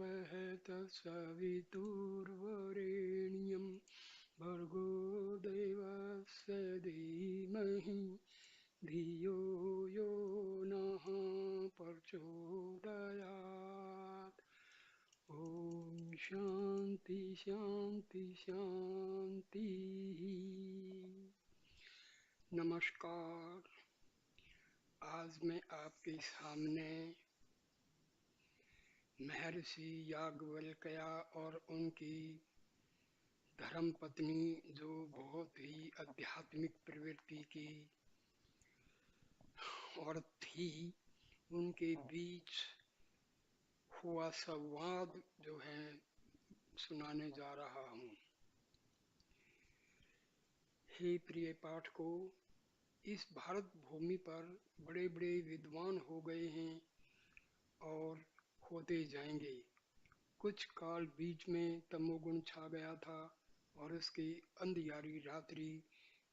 स्वः तत्सवितुर्वरेण्यं भर्गो देवस्य धीमहि धियो यो नः प्रचोदयात्। ओम शांति शांति शांति। नमस्कार। आज मैं आपके सामने महर्षि याज्ञवल्क्य और उनकी धर्म पत्नी, जो बहुत ही आध्यात्मिक प्रवृत्ति की औरत थी, उनके बीच हुआ संवाद जो है सुनाने जा रहा हूँ। हे प्रिय पाठकों, इस भारत भूमि पर बड़े बड़े विद्वान हो गए हैं और होते जाएंगे। कुछ काल बीच में तमोगुण छा गया था और उसकी अंधियारी रात्रि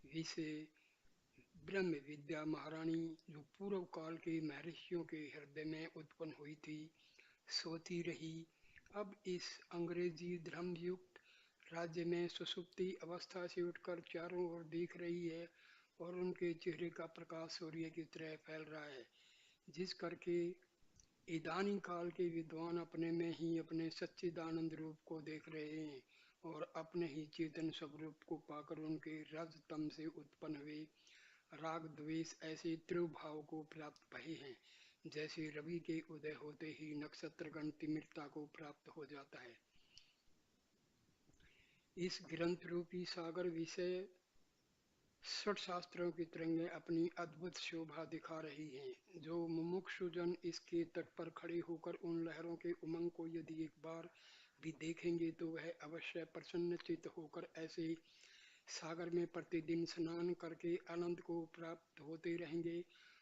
विषय ब्रह्म विद्या महारानी, जो पूर्व काल के महर्षियों के हृदय में उत्पन्न हुई थी, सोती रही। अब इस अंग्रेजी धर्म युक्त राज्य में सुषुप्ति अवस्था से उठकर चारों ओर देख रही है और उनके चेहरे का प्रकाश सूर्य की तरह फैल रहा है, जिस करके इदानी काल के विद्वान अपने में ही अपने सच्चिदानंद रूप को देख रहे हैं और अपने ही चेतन स्वरूप को पाकर उनके रज तम से उत्पन्न हुए राग द्वेष ऐसे त्रिभाव को प्राप्त भये हैं, जैसे रवि के उदय होते ही नक्षत्रगण तिमिरता को प्राप्त हो जाता है। इस ग्रंथ रूपी सागर विषय षट शास्त्रों की तरंगें अपनी अद्भुत शोभा दिखा रही हैं। जो मुमुक्षुजन इसके तट पर खड़े होकर उन लहरों के उमंग को यदि एक बार भी देखेंगे तो वह अवश्य प्रसन्नचित्त होकर ऐसे सागर में प्रतिदिन स्नान करके आनंद को प्राप्त होते रहेंगे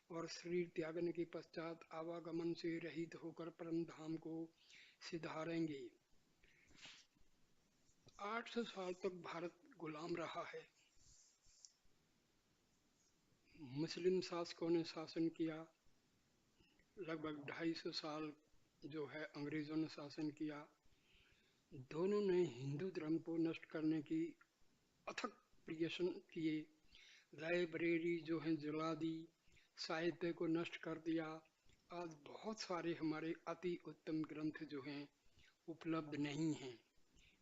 और शरीर त्यागने के पश्चात आवागमन से रहित होकर परम धाम को सिधारेंगे। 800 साल तक भारत गुलाम रहा है। मुस्लिम शासकों ने शासन किया। लगभग 250 साल जो है अंग्रेजों ने शासन किया। दोनों ने हिंदू धर्म को नष्ट करने की अथक प्रयत्न किए। लाइब्रेरी जो है जला दी, साहित्य को नष्ट कर दिया। आज बहुत सारे हमारे अति उत्तम ग्रंथ जो हैं उपलब्ध नहीं हैं।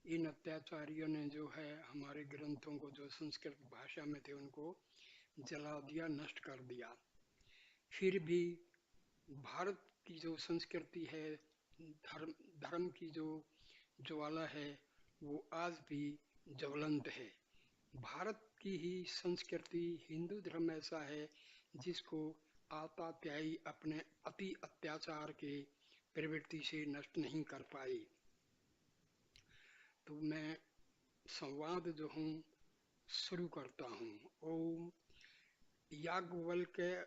इन अत्याचारियों ने जो है हमारे ग्रंथों को, जो संस्कृत भाषा में थे, उनको जला दिया, नष्ट कर दिया। फिर भी भारत की जो संस्कृति है, धर्म की जो ज्वाला है, वो आज भी ज्वलंत है। भारत की ही संस्कृति, हिंदू धर्म ऐसा है जिसको आतात्यायी अपने अति अत्याचार के प्रवृत्ति से नष्ट नहीं कर पाए। तो मैं संवाद जो हूँ शुरू करता हूँ। ओम। याज्ञवल्क्य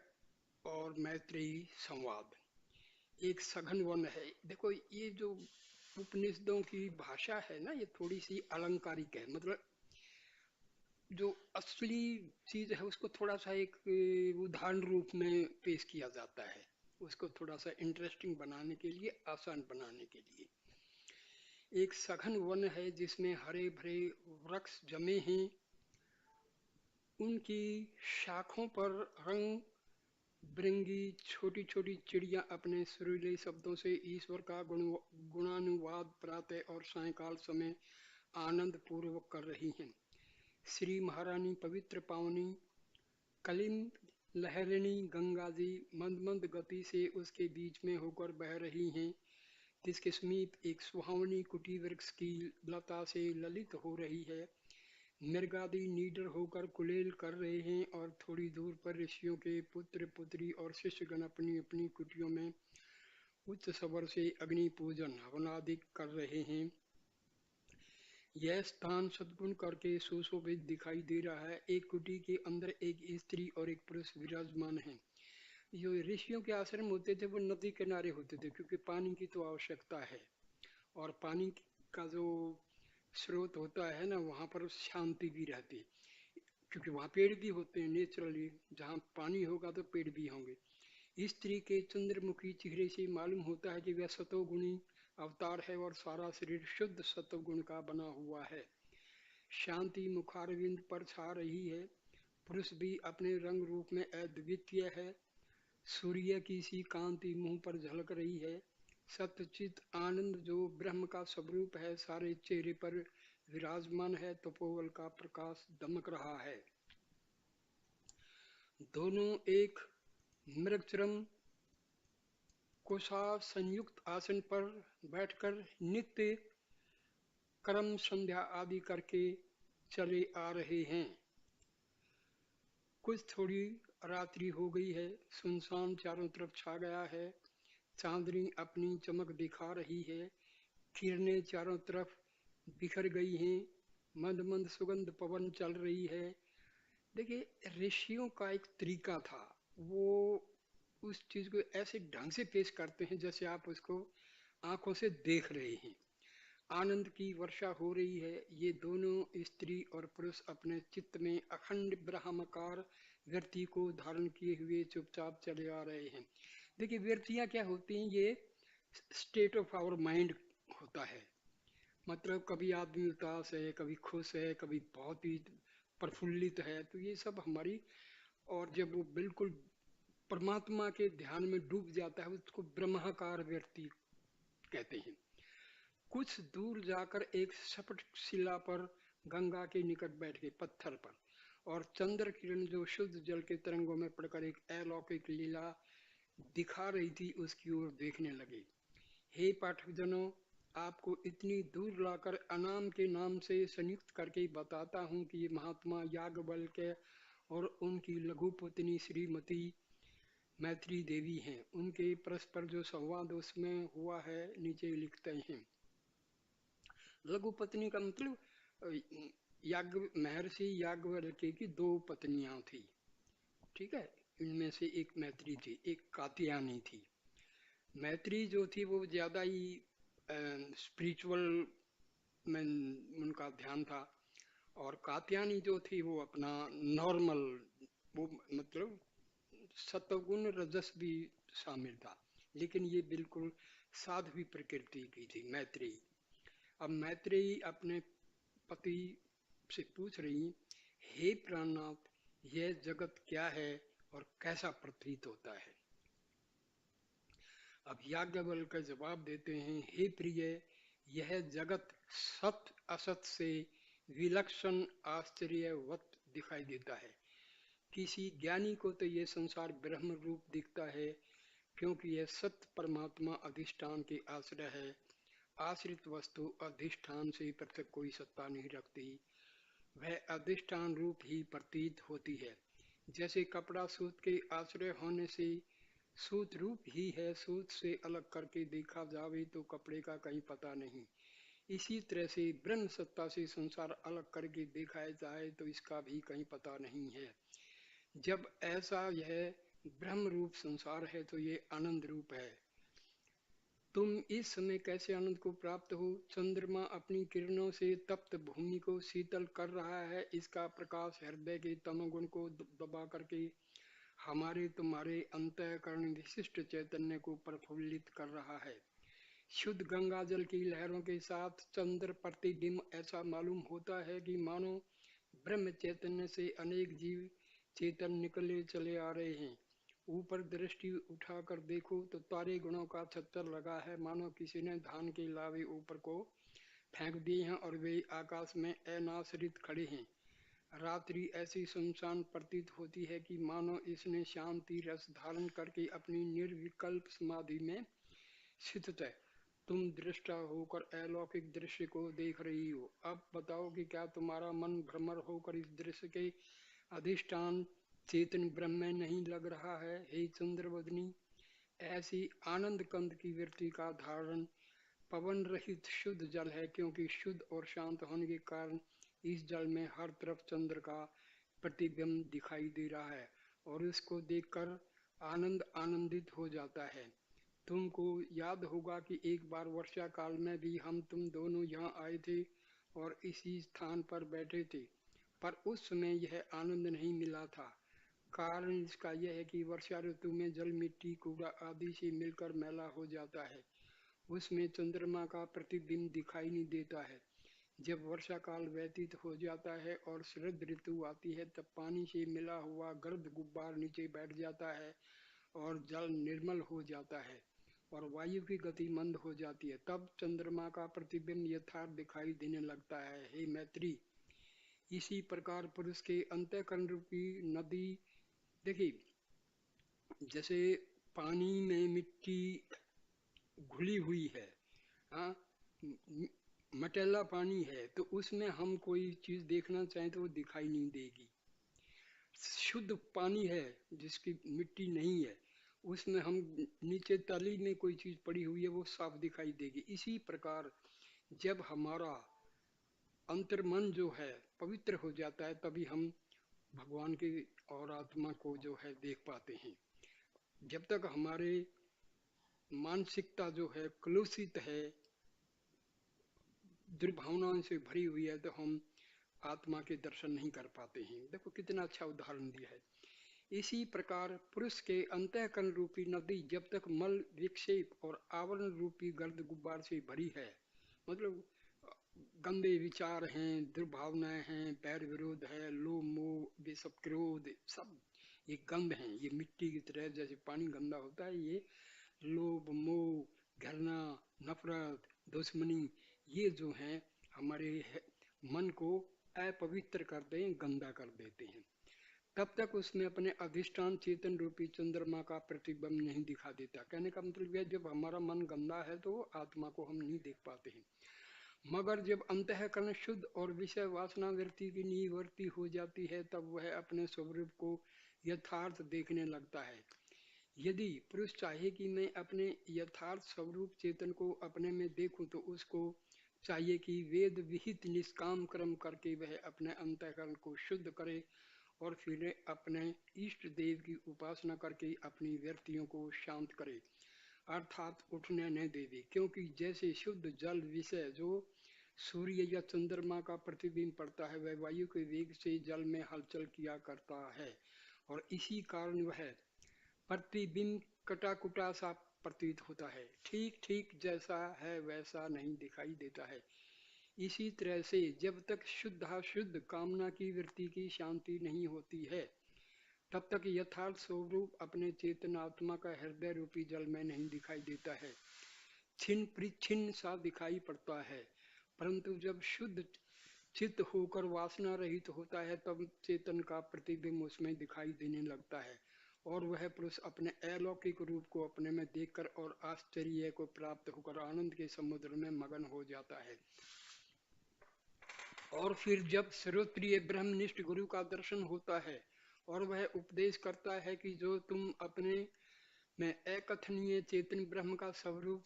और मैत्रेयी संवाद। एक सघन वन है। देखो, ये जो उपनिषदों की भाषा है ना, ये थोड़ी सी अलंकारिक है। मतलब जो असली चीज है उसको थोड़ा सा एक उदाहरण रूप में पेश किया जाता है, उसको थोड़ा सा इंटरेस्टिंग बनाने के लिए, आसान बनाने के लिए। एक सघन वन है जिसमें हरे भरे वृक्ष जमे हैं। उनकी शाखों पर रंग बिरंगी छोटी छोटी चिड़िया अपने सुरीले शब्दों से ईश्वर का गुणानुवाद प्रातः और सायंकाल समय आनंद पूर्वक कर रही हैं। श्री महारानी पवित्र पावनी कलिम लहरिणी गंगा जी मंद मंद गति से उसके बीच में होकर बह रही हैं, जिसके समीप एक सुहावनी कुटी वृक्ष की लता से ललित हो रही है। मृगादि निडर होकर कुलेल कर रहे हैं और थोड़ी दूर पर ऋषियों के पुत्र पुत्री और शिष्यगण अपनी अपनी कुटियों में उच्च स्वर से अग्नि पूजन हवनादि कर रहे हैं। यह स्थान सद्गुण करके सुशोभित दिखाई दे रहा है। एक कुटी के अंदर एक स्त्री और एक पुरुष विराजमान है। जो ऋषियों के आश्रम होते थे वो नदी किनारे होते थे, क्योंकि पानी की तो आवश्यकता है और पानी का जो स्रोत होता है ना, वहाँ पर शांति भी रहती, क्योंकि वहाँ पेड़ भी होते हैं नेचुरली। जहाँ पानी होगा तो पेड़ भी होंगे। स्त्री के चंद्रमुखी चेहरे से मालूम होता है कि वह सतोगुणी अवतार है और सारा शरीर शुद्ध सत्व गुण का बना हुआ है। शांति मुखारविंद पर छा रही है। पुरुष भी अपने रंग रूप में अद्वितीय है। सूर्य की सी कांति मुंह पर झलक रही है। सत्यचित आनंद जो ब्रह्म का स्वरूप है सारे चेहरे पर विराजमान है। तपोबल का प्रकाश दमक रहा है। दोनों एक मृगचरम कोसा संयुक्त आसन पर बैठकर नित्य कर्म संध्या आदि करके चले आ रहे हैं। कुछ थोड़ी रात्रि हो गई है। सुनसान चारों तरफ छा गया है। चांदनी अपनी चमक दिखा रही है। किरणें चारों तरफ बिखर गई हैं। मंद मंद सुगंध पवन चल रही है। देखिए, ऋषियों का एक तरीका था। वो उस चीज को ऐसे ढंग से पेश करते हैं जैसे आप उसको आंखों से देख रहे हैं। आनंद की वर्षा हो रही है। ये दोनों स्त्री और पुरुष अपने चित्त में अखंड ब्रह्माकार व्यक्ति को धारण किए हुए चुपचाप चले आ रहे हैं। देखिए, व्यक्तियां क्या होती हैं, ये स्टेट ऑफ आवर माइंड होता है। मतलब कभी आदमी उदास है, कभी खुश है, कभी बहुत ही प्रफुल्लित है, तो ये सब हमारी। और जब वो बिल्कुल परमात्मा के ध्यान में डूब जाता है उसको ब्रह्माकार व्यक्ति कहते हैं। कुछ दूर जाकर एक सपाट शिला पर गंगा के निकट बैठ गए पत्थर पर, और चंद्र किरण जो शुद्ध जल के तरंगों में पड़कर एक अलौकिक लीला दिखा रही थी उसकी ओर देखने लगे। हे पाठक जनों, आपको इतनी दूर लाकर अनाम के नाम से संयुक्त करके बताता हूँ कि ये महात्मा याज्ञवल्क्य और उनकी लघु पत्नी श्रीमती मैत्री देवी हैं। उनके परस्पर जो संवाद उसमें हुआ है नीचे लिखते हैं। लघु पत्नी का मतलब याज्ञ महर्षि याज्ञवल्क्य की दो पत्नियां थी। ठीक है, इनमें से एक मैत्री थी, एक कात्यायनी थी। मैत्री जो थी वो ज्यादा ही स्पिरिचुअल में उनका ध्यान था, और कात्यायनी जो थी वो अपना नॉर्मल, वो मतलब सत्वगुण रजस भी शामिल था, लेकिन ये बिल्कुल साध्वी प्रकृति की थी मैत्री। अब मैत्री अपने पति से पूछ रही, हे प्राणनाथ, यह जगत क्या है और कैसा प्रतीत होता है। अब याज्ञवल्क्य का जवाब देते हैं, हे प्रिय, यह जगत सत असत से विलक्षण आश्चर्यवत दिखाई देता है। किसी ज्ञानी को तो यह संसार ब्रह्म रूप दिखता है, क्योंकि यह सत्य परमात्मा अधिष्ठान के आश्रय है। आश्रित वस्तु अधिष्ठान से पृथक कोई सत्ता नहीं रखती, वह अधिष्ठान रूप ही प्रतीत होती है। जैसे कपड़ा सूत के आश्रय होने से सूत रूप ही है, सूत से अलग करके देखा जावे तो कपड़े का कहीं पता नहीं। इसी तरह से ब्रह्म सत्ता से संसार अलग करके देखा जाए तो इसका भी कहीं पता नहीं है। जब ऐसा यह ब्रह्म रूप संसार है तो ये आनंद रूप है। तुम इस समय कैसे आनंद को प्राप्त हो? चंद्रमा अपनी किरणों से तप्त भूमि को शीतल कर रहा है। इसका प्रकाश हृदय के तमोगुण को दबा करके हमारे तुम्हारे अंतःकरण विशिष्ट चैतन्य को प्रफुल्लित कर रहा है। शुद्ध गंगा जल की लहरों के साथ चंद्र प्रतिबिंब ऐसा मालूम होता है कि मानो ब्रह्म चैतन्य से अनेक जीव चेतन निकले चले आ रहे हैं। ऊपर दृष्टि उठाकर देखो तो तारे गुणों का छत्तर लगा है, मानो किसी ने धान के लावे ऊपर को फेंक दिए हैं और वे आकाश में अनाश्रित खड़े हैं। रात्रि ऐसी सुनसान प्रतीत होती है कि मानो इसने शांति रस धारण करके अपनी निर्विकल्प समाधि में स्थित है। तुम दृष्टा होकर अलौकिक दृश्य को देख रही हो। अब बताओ कि क्या तुम्हारा मन भ्रमर होकर इस दृश्य के अधिष्ठान चेतन ब्रह्म में नहीं लग रहा है? हे चंद्रवदनी, ऐसी आनंद कंद की वृत्ति का धारण पवन रहित शुद्ध जल है, क्योंकि शुद्ध और शांत होने के कारण इस जल में हर तरफ चंद्र का प्रतिबिंब दिखाई दे रहा है और इसको देखकर आनंद आनंदित हो जाता है। तुमको याद होगा कि एक बार वर्षा काल में भी हम तुम दोनों यहाँ आए थे और इसी स्थान पर बैठे थे, पर उस समय यह आनंद नहीं मिला था। कारण इसका यह है कि वर्षा ऋतु में जल मिट्टी कूड़ा आदि से मिलकर मैला हो जाता है उसमें चंद्रमा का प्रतिबिंब दिखाई नहीं देता है। जब वर्षा काल व्यतीत हो जाता है और शरद ऋतु आती है तब पानी से मिला हुआ गर्द गुब्बार नीचे बैठ जाता है और जल निर्मल हो जाता है और वायु की गति मंद हो जाती है। तब चंद्रमा का प्रतिबिंब यथार्थ दिखाई देने लगता है। हे मैत्री, इसी प्रकार पुरुष के अंतःकरण रूपी नदी, देखिए, जैसे पानी में मिट्टी घुली हुई है, हाँ, मटेला पानी है, तो उसमें हम कोई चीज देखना चाहें तो वो दिखाई नहीं देगी। शुद्ध पानी है जिसकी मिट्टी नहीं है, उसमें हम नीचे तली में कोई चीज पड़ी हुई है वो साफ दिखाई देगी। इसी प्रकार जब हमारा अंतर्मन जो है पवित्र हो जाता है तभी हम भगवान के और आत्मा को जो है देख पाते हैं। जब तक हमारे मानसिकता जो है कलुषित है, दुर्भावनाओं से भरी हुई है, तो हम आत्मा के दर्शन नहीं कर पाते हैं। देखो कितना अच्छा उदाहरण दिया है। इसी प्रकार पुरुष के अंतःकरण रूपी नदी जब तक मल विक्षेप और आवरण रूपी गर्द गुब्बार से भरी है, मतलब गंदे विचार हैं, दुर्भावनाएं हैं, बैर विरोध है, लोभ मोह, ये सब क्रोध, सब ये गंध हैं। ये मिट्टी की तरह जैसे पानी गंदा होता है, ये लोभ मोह घृणा नफरत दुश्मनी, ये जो हैं हमारे मन को अपवित्र करते हैं, गंदा कर देते हैं। तब तक उसमें अपने अधिष्ठान चेतन रूपी चंद्रमा का प्रतिबिंब नहीं दिखा देता। कहने का मतलब यह, जब हमारा मन गंदा है तो आत्मा को हम नहीं देख पाते हैं। मगर जब अंतःकरण शुद्ध और विषय वासना वृत्ति की निवृत्ति हो जाती है तब वह अपने स्वरूप को यथार्थ देखने लगता है। यदि पुरुष चाहे कि मैं अपने यथार्थ स्वरूप चेतन को अपने में देखूं तो उसको चाहिए कि वेद विहित निष्काम कर्म करके वह अपने अंतःकरण को शुद्ध करे और फिर अपने इष्ट देव की उपासना करके अपनी व्यक्तियों को शांत करे, अर्थात उठने न देवे। क्योंकि जैसे शुद्ध जल विषय जो सूर्य या चंद्रमा का प्रतिबिंब पड़ता है वह वायु के वेग से जल में हलचल किया करता है और इसी कारण वह प्रतिबिंब कटाकुटा सा प्रतीत होता है, ठीक ठीक जैसा है वैसा नहीं दिखाई देता है। इसी तरह से जब तक शुद्ध कामना की वृत्ति की शांति नहीं होती है तब तक यथार्थ स्वरूप अपने चेतन आत्मा का हृदय रूपी जल में नहीं दिखाई देता है, छिन्न परिच्छिन्न सा दिखाई पड़ता है। परंतु जब शुद्ध चित्त होकर वासना रहित होता है तब चेतन का प्रतिबिंब उसमें दिखाई देने लगता है और वह पुरुष अपने अलौकिक रूप को अपने में देखकर और आश्चर्य को प्राप्त होकर आनंद के समुद्र में मगन हो जाता है। और फिर जब सर्वप्रिय ब्रह्मनिष्ठ गुरु का दर्शन होता है और वह उपदेश करता है कि जो तुम अपने में अकथनीय चेतन ब्रह्म का स्वरूप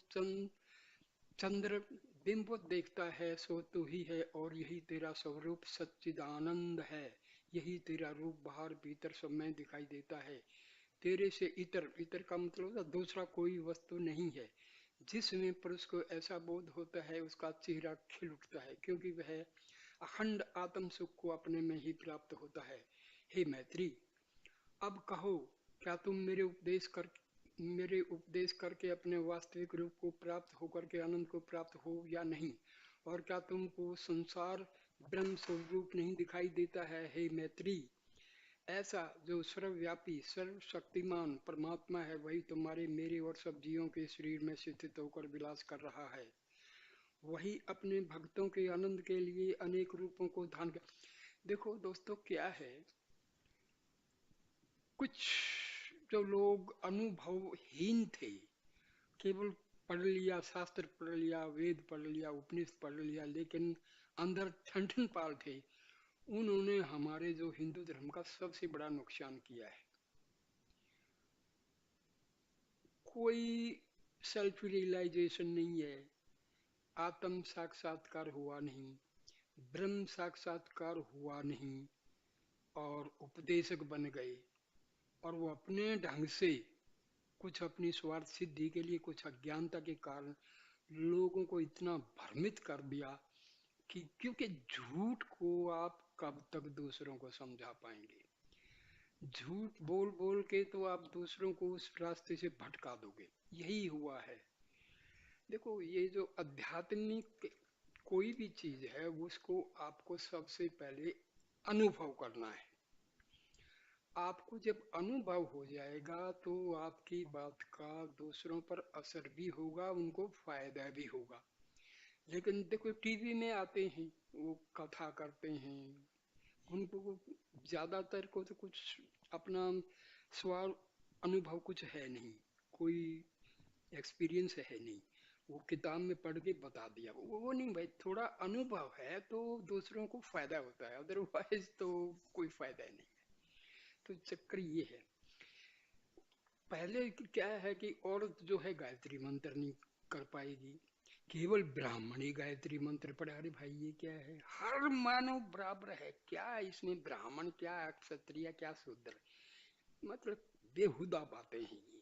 चंद्र बिंब देखता है सो तू ही है और यही तेरा स्वरूप सच्चिदानंद है। यही तेरा रूप बाहर भीतर सब में दिखाई देता है। तेरे से इतर, इतर का मतलब दूसरा कोई वस्तु नहीं है। जिसमें पुरुष को ऐसा बोध होता है उसका चेहरा खिल उठता है क्योंकि वह अखंड आत्म सुख को अपने में ही प्राप्त होता है। हे मैत्री, अब कहो, क्या तुम मेरे उपदेश करके अपने वास्तविक रूप को प्राप्त होकर के आनंद को प्राप्त हो या नहीं? और क्या तुमको संसार ब्रह्म स्वरूप नहीं दिखाई देता है? हे मैत्री, ऐसा जो सर्वव्यापी सर्वशक्तिमान परमात्मा है वही तुम्हारे मेरे और सब जीवों के शरीर में स्थित होकर विलास कर रहा है। वही अपने भक्तों के आनंद के लिए अनेक रूपों को धारण कर। देखो दोस्तों, क्या है, कुछ जो लोग अनुभवहीन थे, केवल पढ़ लिया, शास्त्र पढ़ लिया, वेद पढ़ लिया, उपनिषद पढ़ लिया, लेकिन अंदर ठंठन पाल थे, उन्होंने हमारे जो हिंदू धर्म का सबसे बड़ा नुकसान किया है। कोई सेल्फ रियलाइजेशन नहीं है, आत्म साक्षात्कार हुआ नहीं, ब्रह्म साक्षात्कार हुआ नहीं और उपदेशक बन गए और वो अपने ढंग से कुछ अपनी स्वार्थ सिद्धि के लिए, कुछ अज्ञानता के कारण लोगों को इतना भ्रमित कर दिया कि, क्योंकि झूठ को आप कब तक दूसरों को समझा पाएंगे? झूठ बोल बोल के तो आप दूसरों को उस रास्ते से भटका दोगे। यही हुआ है। देखो, ये जो आध्यात्मिक कोई भी चीज है उसको आपको सबसे पहले अनुभव करना है। आपको जब अनुभव हो जाएगा तो आपकी बात का दूसरों पर असर भी होगा, उनको फायदा भी होगा। लेकिन देखो, टीवी में आते हैं, वो कथा करते हैं, उनको ज्यादातर को तो कुछ अपना स्वाल अनुभव कुछ है नहीं, कोई एक्सपीरियंस है नहीं। वो किताब में पढ़ के बता दिया, वो नहीं भाई, थोड़ा अनुभव है तो दूसरों को फायदा होता है, अदरवाइज तो कोई फायदा ही नहीं। तो चक्कर ये है। पहले क्या है कि औरत जो है गायत्री मंत्र नहीं कर पाएगी, केवल ब्राह्मण ही गायत्री मंत्र पढ़े। अरे भाई, ये क्या है? हर मानव बराबर है, क्या इसमें ब्राह्मण, क्या क्षत्रिय, क्या शूद्र, मतलब बेहुदा बातें हैं ये।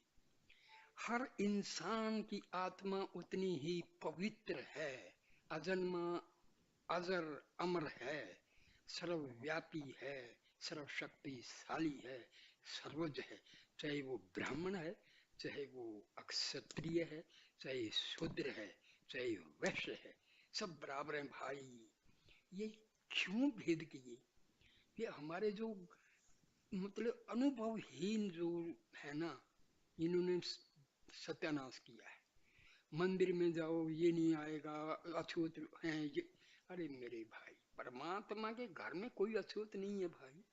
हर इंसान की आत्मा उतनी ही पवित्र है, अजन्मा, अजर, अमर है, सर्वव्यापी है, सर्वशक्तिशाली है, सर्वज है। चाहे वो ब्राह्मण है, चाहे वो अक्षत्रिय है, चाहे शूद्र है, चाहे वैश्य है, सब बराबर हैं भाई। ये क्यों भेद किए? ये हमारे जो मतलब अनुभवहीन जो है ना, इन्होंने सत्यानाश किया है। मंदिर में जाओ, ये नहीं आएगा, अछूत है ये। अरे मेरे भाई, परमात्मा के घर में कोई अछूत नहीं है भाई।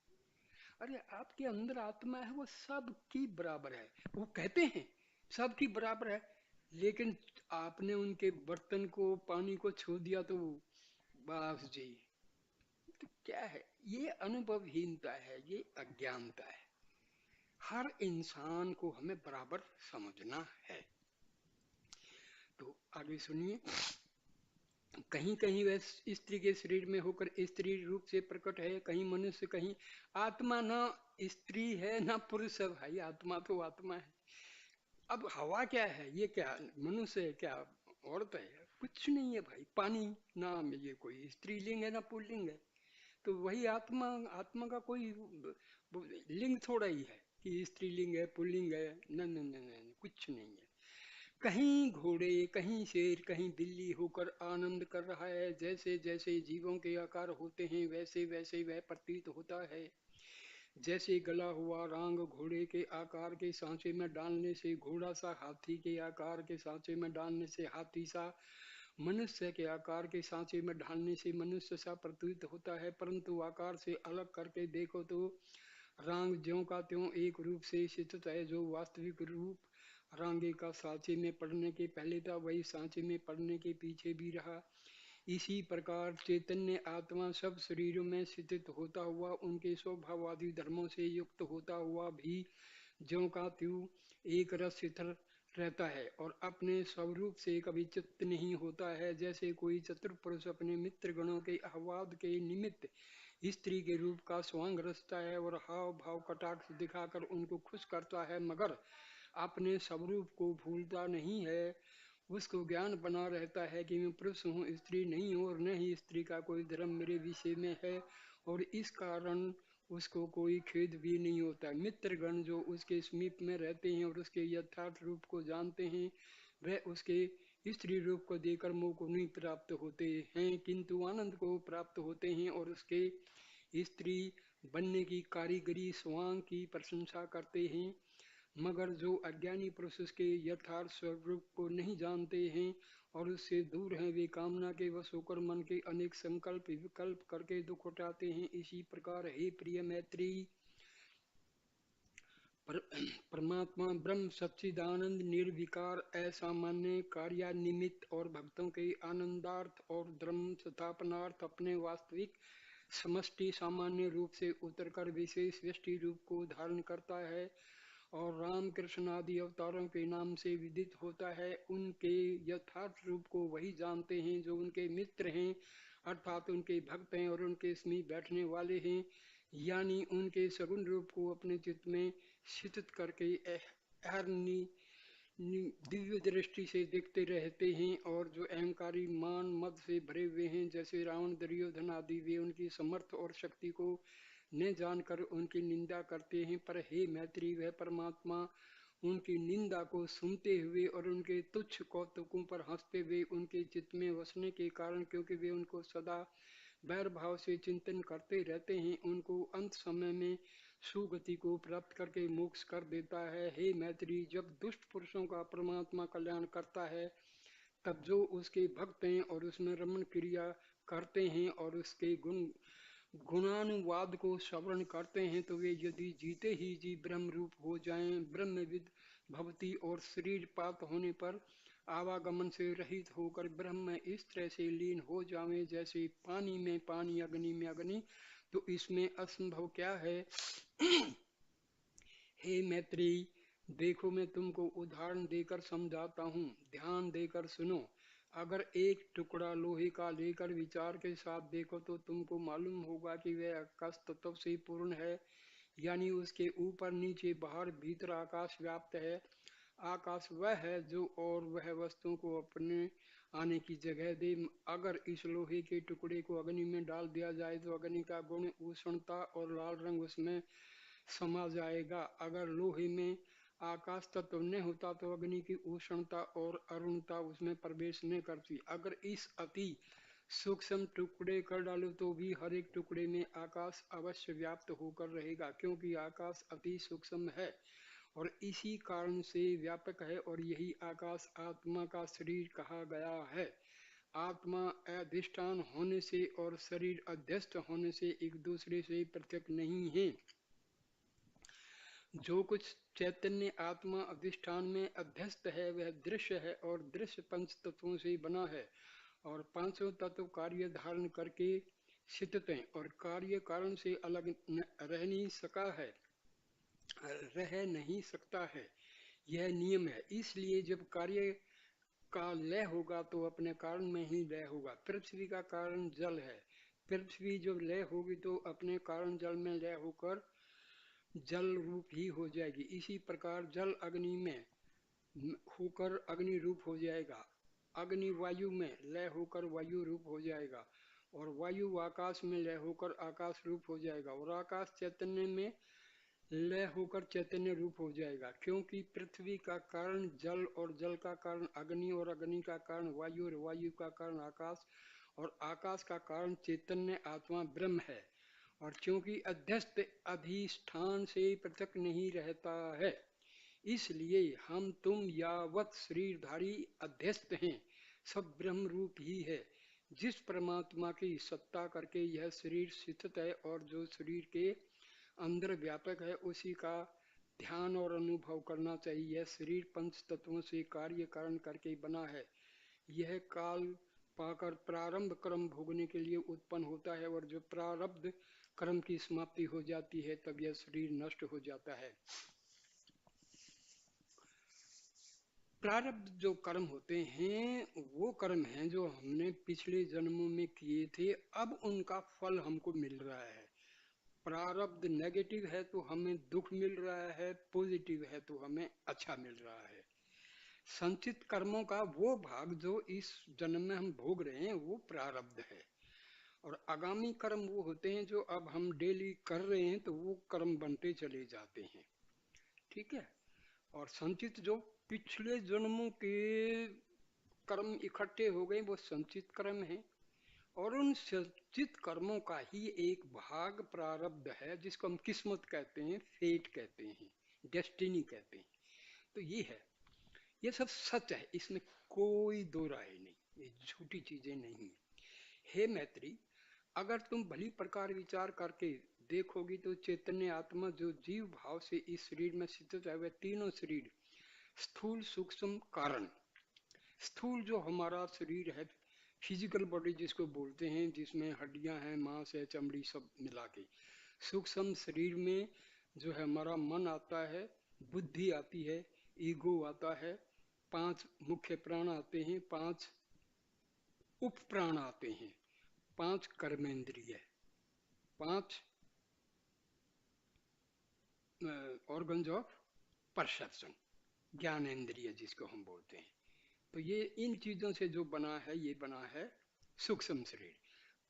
अरे आपके अंदर आत्मा है, वो सबकी बराबर है। वो कहते हैं सबकी बराबर है, लेकिन आपने उनके बर्तन को, पानी को छू दिया तो बस जी। तो क्या है? ये अनुभवहीनता है, ये अज्ञानता है। हर इंसान को हमें बराबर समझना है। तो आगे सुनिए। कहीं कहीं वह स्त्री के शरीर में होकर स्त्री रूप से प्रकट है, कहीं मनुष्य, कहीं आत्मा। ना स्त्री है ना पुरुष है भाई, आत्मा तो आत्मा है। अब हवा क्या है? ये क्या मनुष्य है? क्या औरत है? कुछ नहीं है भाई। पानी, नाम, ये कोई स्त्रीलिंग है ना पुल्लिंग है? तो वही आत्मा। आत्मा का कोई लिंग थोड़ा ही है कि स्त्रीलिंग है पुल्लिंग है। न न न न, कुछ नहीं है। कहीं घोड़े, कहीं शेर, कहीं बिल्ली होकर आनंद कर रहा है। जैसे जैसे जीवों के आकार होते हैं वैसे वैसे वह प्रतीत होता है। जैसे गला हुआ रांग घोड़े के आकार के सांचे में डालने से घोड़ा सा, हाथी के आकार के सांचे में डालने से हाथी सा, मनुष्य के आकार के सांचे में ढालने से मनुष्य सा प्रतीत होता है। परंतु आकार से अलग करके देखो तो रांग ज्यों का त्यों एक रूप से स्थित है। जो वास्तविक रूप रांगे का सांचे में पड़ने के पहले था, वही सांचे में पड़ने के पीछे भी रहा। इसी प्रकार चैतन्य आत्मा सब शरीरों में स्थित होता हुआ, उनके स्वभावादि धर्मों से युक्त होता हुआ भी ज्यों का त्यों एक रस स्थिर रहता है और अपने स्वरूप से कभी चित्त नहीं होता है। जैसे कोई चतुर पुरुष अपने मित्र गणों के आह्लाद के निमित्त स्त्री के रूप का स्वांग रचता है और हाव भाव कटाक्ष दिखाकर उनको खुश करता है, मगर अपने स्वरूप को भूलता नहीं है। उसको ज्ञान बना रहता है कि मैं पुरुष हूँ, स्त्री नहीं हूँ, और न ही स्त्री का कोई धर्म मेरे विषय में है, और इस कारण उसको कोई खेद भी नहीं होता। मित्रगण जो उसके समीप में रहते हैं और उसके यथार्थ रूप को जानते हैं, वह उसके स्त्री रूप को देकर मोह को नहीं प्राप्त होते हैं, किंतु आनंद को प्राप्त होते हैं और उसके स्त्री बनने की कारीगरी स्वांग की प्रशंसा करते हैं। मगर जो अज्ञानी पुरुष उसके यथार्थ स्वरूप को नहीं जानते हैं और उससे दूर हैं, वे कामना के वश होकर मन के अनेक संकल्प विकल्प करके दुख उठाते हैं। इसी प्रकार हे प्रिय मैत्री, पर, परमात्मा ब्रह्म सच्चिदानंद निर्विकार असामान्य कार्यानिमित्त और भक्तों के आनंदार्थ और धर्म स्थापनार्थ अपने वास्तविक समष्टि सामान्य रूप से उतरकर विशेष व्यष्टि रूप को धारण करता है और राम कृष्ण आदि अवतारों के नाम से विदित होता है। उनके यथार्थ रूप को वही जानते हैं जो उनके मित्र हैं, अर्थात उनके भक्त हैं और उनके समीप बैठने वाले हैं, यानी उनके सगुण रूप को अपने चित्त में स्थित करके अहरनी दिव्य दृष्टि से देखते रहते हैं। और जो अहंकारी मान मद से भरे हुए हैं, जैसे रावण, दुर्योधन आदि, वे उनकी समर्थ और शक्ति को न जानकर उनकी निंदा करते हैं। पर हे मैत्री, वह परमात्मा उनकी निंदा को सुनते हुए और उनके तुच्छ कौतुकों पर हंसते हुए उनके चित्त में वसने के कारण, क्योंकि वे उनको सदा वैर भाव से चिंतन करते रहते हैं, उनको अंत समय में सुगति को प्राप्त करके मोक्ष कर देता है। हे मैत्री, जब दुष्ट पुरुषों का परमात्मा कल्याण करता है, तब जो उसके भक्त हैं और उसमें रमण क्रिया करते हैं और उसके गुणानुवाद को श्रवण करते हैं, तो वे यदि जीते ही जी ब्रह्म रूप हो जाएं, ब्रह्मविद भवती और शरीर पात होने पर आवागमन से रहित होकर ब्रह्म में इस तरह से लीन हो जावें जैसे पानी में पानी, अग्नि में अग्नि, तो इसमें असंभव क्या है। हे मैत्री, देखो मैं तुमको उदाहरण देकर समझाता हूँ, ध्यान देकर सुनो। अगर एक टुकड़ा लोहे का लेकर विचार के साथ देखो तो तुमको मालूम होगा कि वह आकाश तत्व से पूर्ण है, यानी उसके ऊपर नीचे बाहर भीतर आकाश व्याप्त है। आकाश वह है जो और वह वस्तुओं को अपने आने की जगह दे। अगर इस लोहे के टुकड़े को अग्नि में डाल दिया जाए तो अग्नि का गुण उष्णता और लाल रंग उसमें समा जाएगा। अगर लोहे में आकाश तत्व न होता तो अग्नि की उष्णता और अरुणता उसमें प्रवेश न करती। अगर इस अति सूक्ष्म टुकड़े कर डालो तो भी हर एक टुकड़े में आकाश अवश्य व्याप्त होकर रहेगा, क्योंकि आकाश अति सूक्ष्म है और इसी कारण से व्यापक है, और यही आकाश आत्मा का शरीर कहा गया है। आत्मा अधिष्ठान होने से और शरीर अध्यस्त होने से एक दूसरे से पृथक नहीं है। जो कुछ चैतन्य आत्मा अधिष्ठान में अध्यस्त है वह दृश्य है, और दृश्य पंच तत्वों से बना है, और पांचों तत्व कार्य धारण करके स्थित हैं और कार्य कारण से अलग रह नहीं सकता है। यह नियम है। इसलिए जब कार्य का लय होगा तो अपने कारण में ही लय होगा। पृथ्वी का कारण जल है, पृथ्वी जब लय होगी तो अपने कारण जल में लय होकर जल रूप ही हो जाएगी। इसी प्रकार जल अग्नि में होकर अग्नि रूप हो जाएगा, अग्नि वायु में लय होकर वायु रूप हो जाएगा, और वायु आकाश में लय होकर आकाश रूप हो जाएगा, और आकाश चैतन्य में लय होकर चैतन्य रूप हो जाएगा। क्योंकि पृथ्वी का कारण जल और जल का कारण अग्नि और अग्नि का कारण वायु और वायु का कारण आकाश और आकाश का कारण चैतन्य आत्मा ब्रह्म है। और क्योंकि अध्यस्त अधिष्ठान से पृथक नहीं रहता है, इसलिए हम तुम यावत शरीरधारी अध्यस्त हैं सब ब्रह्म रूप ही है। जिस परमात्मा की सत्ता करके यह शरीर स्थित है और जो शरीर के अंदर व्यापक है, उसी का ध्यान और अनुभव करना चाहिए। यह शरीर पंच तत्वों से कार्य कारण करके बना है। यह काल पाकर प्रारंभ कर्म भोगने के लिए उत्पन्न होता है, और जो प्रारब्ध कर्म की समाप्ति हो जाती है तब यह शरीर नष्ट हो जाता है। प्रारब्ध जो कर्म होते हैं वो कर्म हैं जो हमने पिछले जन्मों में किए थे, अब उनका फल हमको मिल रहा है। प्रारब्ध नेगेटिव है तो हमें दुख मिल रहा है, पॉजिटिव है तो हमें अच्छा मिल रहा है। संचित कर्मों का वो भाग जो इस जन्म में हम भोग रहे हैं वो प्रारब्ध है, और आगामी कर्म वो होते हैं जो अब हम डेली कर रहे हैं तो वो कर्म बनते चले जाते हैं। ठीक है। और संचित जो पिछले जन्मों के कर्म इकट्ठे हो गए वो संचित कर्म है, और उन संचित कर्मों का ही एक भाग प्रारब्ध है, जिसको हम किस्मत कहते हैं, फेट कहते हैं, डेस्टिनी कहते हैं। तो ये है, ये सब सच है, इसमें कोई दो राय नहीं, ये झूठी चीजें नहीं। हे मैत्री, अगर तुम भली प्रकार विचार करके देखोगी तो चैतन्य आत्मा जो जीव भाव से इस शरीर में स्थित है वह तीनों शरीर, स्थूल सूक्ष्म कारण। स्थूल जो हमारा शरीर है, फिजिकल बॉडी जिसको बोलते हैं, जिसमें हड्डियां हैं, मांस है, चमड़ी सब मिला के। सूक्ष्म शरीर में जो है हमारा मन आता है, बुद्धि आती है, ईगो आता है, 5 मुख्य प्राण आते हैं, 5 उप प्राण आते हैं, 5 कर्मेंद्रिय, 5 ऑर्गन्स ऑफ परसेप्शन, ज्ञानेन्द्रिय जिसको हम बोलते हैं। तो ये इन चीजों से जो बना है ये बना है सूक्ष्म शरीर।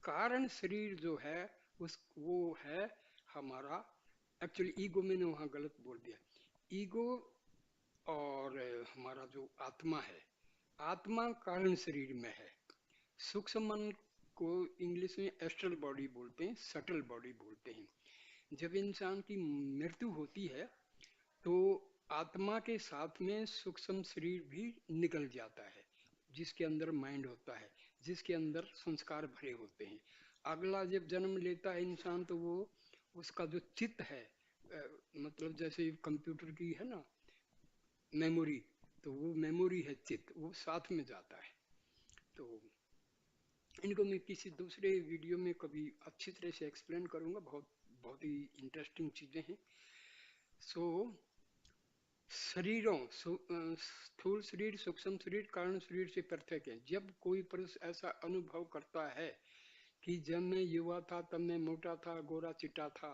कारण शरीर जो है उस वो है हमारा, एक्चुअली ईगो मैंने वहां गलत बोल दिया। ईगो और हमारा जो आत्मा है, आत्मा कारण शरीर में है। सूक्ष्म मन को इंग्लिश में एस्ट्रल बॉडी बोलते हैं, सटल बॉडी बोलते हैं। जब इंसान की मृत्यु होती है तो आत्मा के साथ में सूक्ष्म शरीर भी निकल जाता है, जिसके अंदर माइंड होता है, जिसके अंदर संस्कार भरे होते हैं। अगला जब जन्म लेता है इंसान तो वो उसका जो चित्त है, मतलब जैसे कंप्यूटर की है ना मेमोरी, तो वो मेमोरी है चित्त, वो साथ में जाता है। तो इनको मैं किसी दूसरे वीडियो में कभी अच्छी तरह से एक्सप्लेन करूंगा, बहुत बहुत ही इंटरेस्टिंग चीजें हैं। सो शरीरों स्थूल शरीर, सूक्ष्म शरीर कारण शरीर से पृथक है। जब कोई पुरुष ऐसा अनुभव करता है कि जब मैं युवा था तब मैं मोटा था, गोरा चिट्टा था,